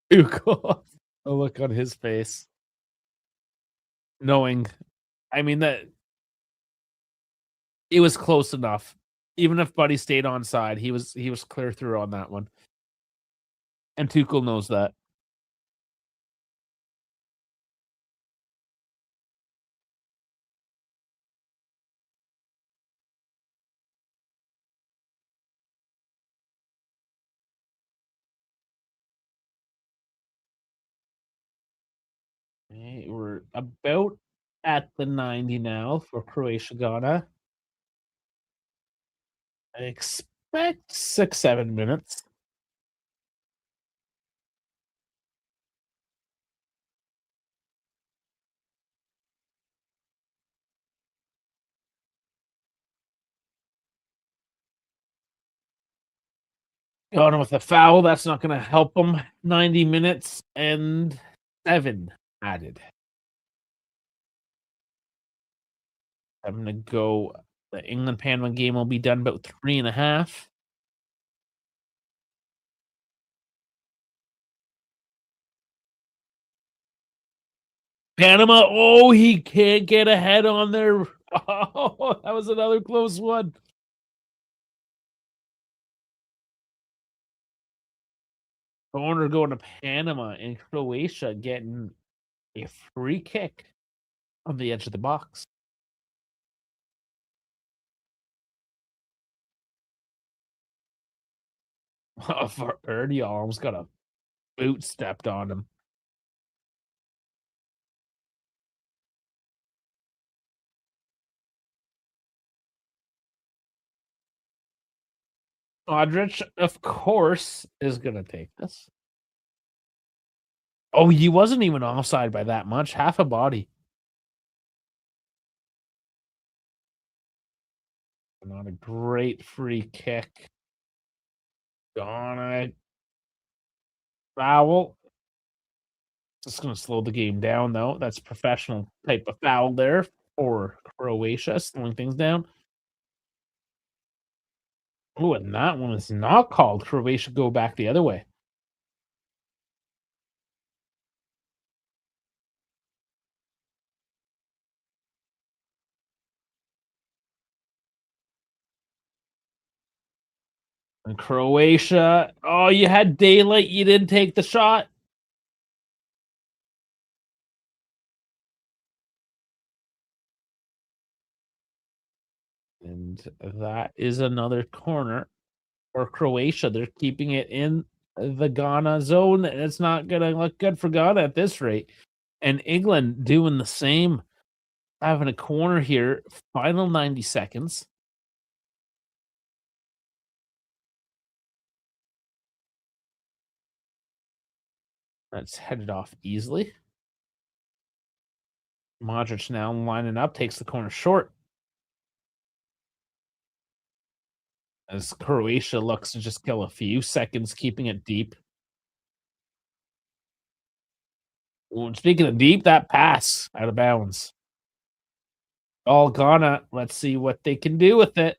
cool. The look on his face, knowing, I mean, that it was close enough. Even if Buddy stayed on side, he was clear through on that one. And Tuchel knows that. We're about at the 90 now for Croatia Ghana. I expect 6, 7 minutes. Going with a foul, that's not gonna help them. 90 minutes and 7 added. I'm gonna go the England-Panama game will be done about 3.5. Panama, oh, he can't get ahead on there. Oh, that was another close one. Corner going to Panama, and Croatia getting a free kick on the edge of the box. For Ernie almost got a boot stepped on him. Modric, of course, is gonna take this. Oh, he wasn't even offside by that much, half a body. Not a great free kick. Gonna foul. Just gonna slow the game down though. That's professional type of foul there for Croatia, slowing things down. Oh, and that one is not called. Croatia go back the other way. And Croatia, oh, you had daylight, you didn't take the shot. And that is another corner for Croatia. They're keeping it in the Ghana zone. And it's not going to look good for Ghana at this rate. And England doing the same, having a corner here. Final 90 seconds. That's headed off easily. Modric now lining up, takes the corner short. As Croatia looks to just kill a few seconds, keeping it deep. Ooh, speaking of deep, that pass out of bounds. All Ghana. Let's see what they can do with it.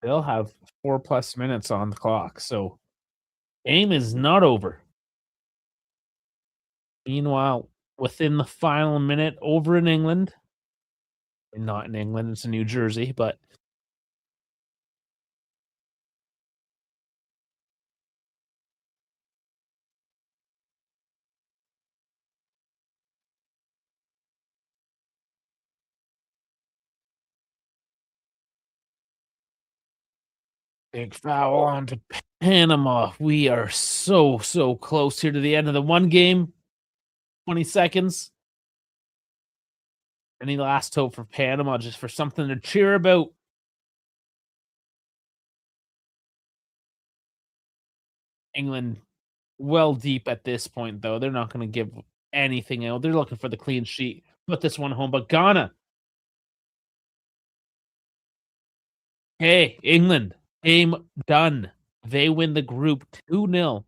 They'll have 4+ minutes on the clock, so game is not over. Meanwhile, within the final minute over in England, not in England, it's in New Jersey, but big foul on to Panama. We are so, so close here to the end of the one game. 20 seconds. Any last hope for Panama, just for something to cheer about? England well deep at this point, though. They're not going to give anything out. They're looking for the clean sheet. Put this one home. But Ghana, hey, England, game done. They win the group 2-0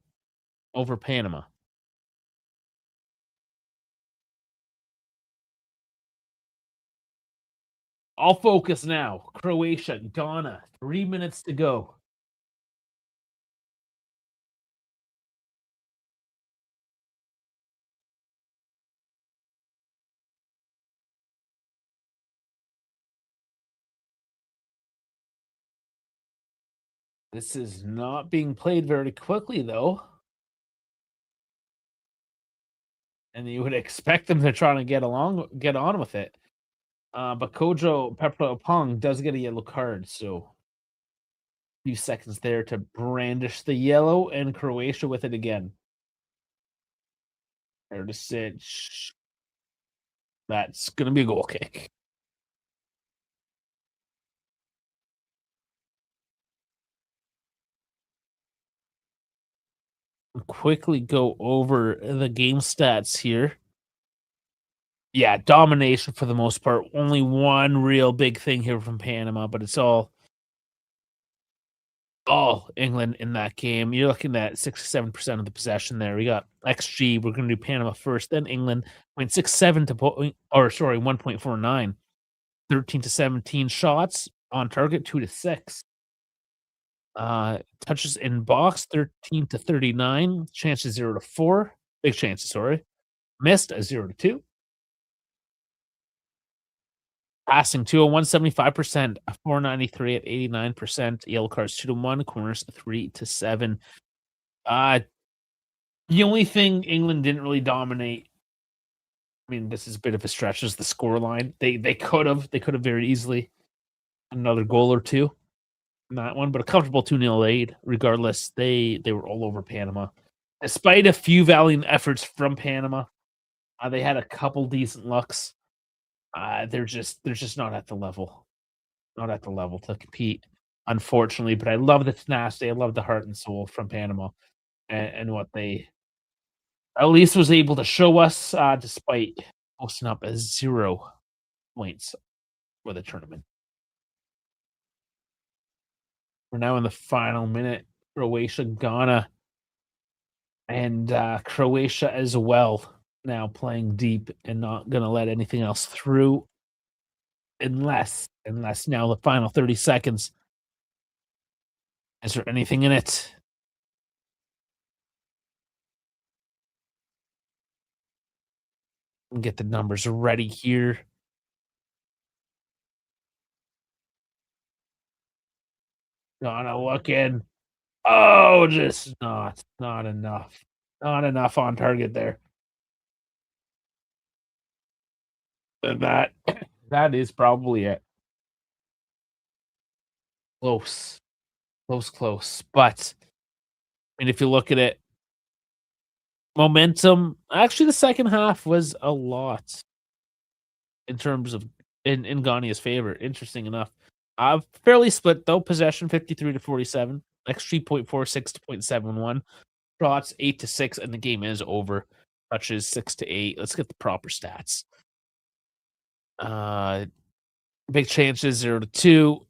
over Panama. I'll focus now. Croatia, Ghana, 3 minutes to go. This is not being played very quickly, though. And you would expect them to try to get on with it. But Kojo Pepper-Pong does get a yellow card, so few seconds there to brandish the yellow, and Croatia with it again. There to sit. That's gonna be a goal kick. Quickly go over the game stats here. Yeah, domination for the most part. Only one real big thing here from Panama, but it's all England in that game. You're looking at 67% of the possession there. We got XG. We're going to do Panama first, then England. 0.67 to or sorry, 1.49. 13 to 17 shots on target, 2 to 6. Touches in box, 13 to 39. Chances 0 to 4. Big chances, sorry. Missed a 0 to 2. Passing 201, 75%, 493 at 89%. Yellow cards 2 to 1, corners 3 to 7. Uh, the only thing England didn't really dominate, I mean, this is a bit of a stretch, is the score line. They could have very easily another goal or two in that one, but a comfortable 2-0 lead. Regardless, they were all over Panama. Despite a few valiant efforts from Panama, they had a couple decent looks. They're just not at the level. Not at the level to compete, unfortunately, but I love the tenacity, I love the heart and soul from Panama and what they at least was able to show us, despite posting up as 0 points for the tournament. We're now in the final minute. Croatia, Ghana, and, Croatia as well now playing deep and not gonna let anything else through unless now the final 30 seconds. Is there anything in it? Get the numbers ready here. Gonna look in. Oh, just not enough. Not enough on target there. And that is probably it. Close. Close, close. But I mean, if you look at it, momentum, actually the second half was a lot in terms of in Ghana's favor. Interesting enough. Fairly split though. Possession 53 to 47. XG 0.46 to 0.71. Shots 8 to 6, and the game is over. Touches 6 to 8. Let's get the proper stats. Big chances 0 to 2.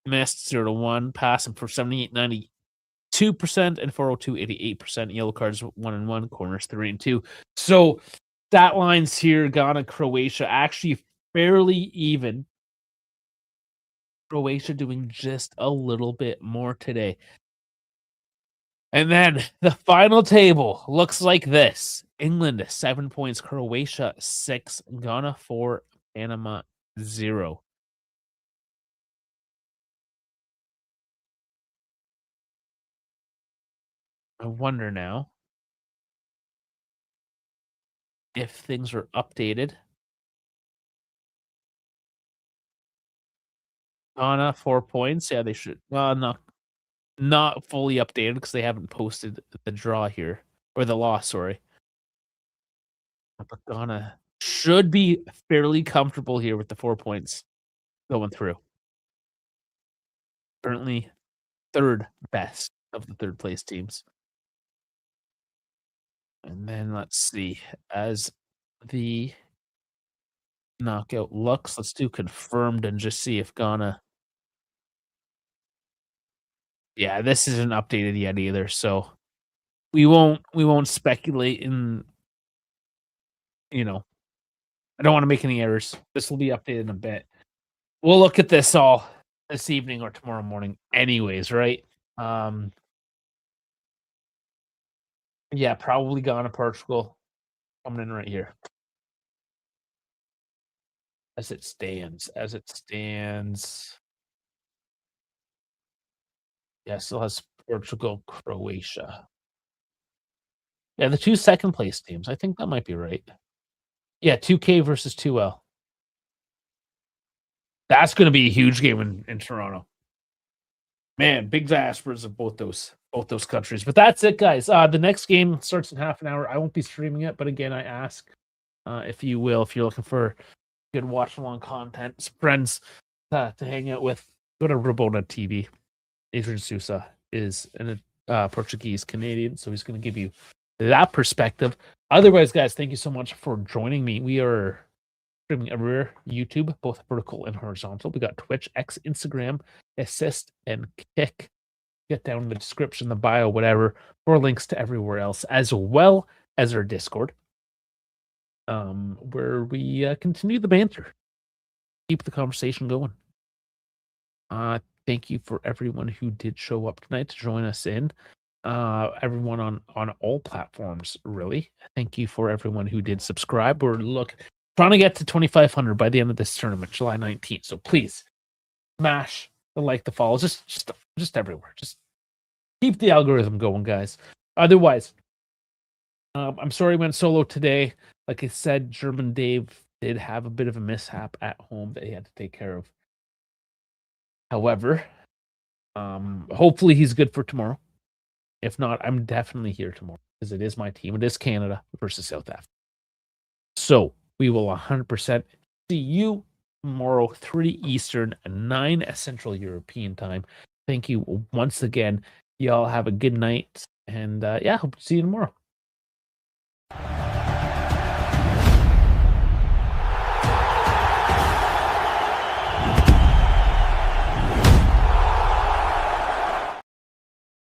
Missed 0 to 1. Passing for 78, 92%, and 402, 88%. Yellow cards 1 and 1. Corners 3 and 2. So stat lines here, Ghana, Croatia, actually fairly even. Croatia doing just a little bit more today. And then the final table looks like this. England 7 points, Croatia 6, Ghana 4, Panama 0. I wonder now if things are updated. Ghana 4 points. Yeah, they should. Well, not fully updated because they haven't posted the draw here or the loss. Sorry, but Ghana should be fairly comfortable here with the 4 points going through. Currently, third best of the third place teams. And then let's see, as the knockout looks, let's do confirmed and just see if Ghana. Yeah, this isn't updated yet either, so we won't speculate in, you know, I don't want to make any errors. This will be updated in a bit. We'll look at this all this evening or tomorrow morning anyways, right? Um yeah, probably Ghana, Portugal coming in right here. As it stands. Yeah, still has Portugal, Croatia. Yeah, the 2 second place teams. I think that might be right. Yeah, 2K versus 2L. That's gonna be a huge game in Toronto. Man, big diasporas of both those countries. But that's it, guys. The next game starts in half an hour. I won't be streaming it, but again, I ask if you will, if you're looking for good watch along content, some friends to hang out with, go to Rabona TV. Adrian Sousa is an Portuguese Canadian, so he's going to give you that perspective. Otherwise, guys, thank you so much for joining me. We are streaming everywhere: YouTube, both vertical and horizontal. We got Twitch, X, Instagram, Assist, and Kick. Get down in the description, the bio, whatever, for links to everywhere else, as well as our Discord, where we continue the banter, keep the conversation going. Thank you for everyone who did show up tonight to join us in. Everyone on all platforms, really. Thank you for everyone who did subscribe. We're trying to get to 2,500 by the end of this tournament, July 19th. So please smash the like, the follow, just everywhere. Just keep the algorithm going, guys. Otherwise, I'm sorry I went solo today. Like I said, German Dave did have a bit of a mishap at home that he had to take care of. However, hopefully he's good for tomorrow. If not, I'm definitely here tomorrow because it is my team. It is Canada versus South Africa. So we will 100% see you tomorrow, 3 Eastern, 9 Central European time. Thank you once again. Y'all have a good night. And hope to see you tomorrow.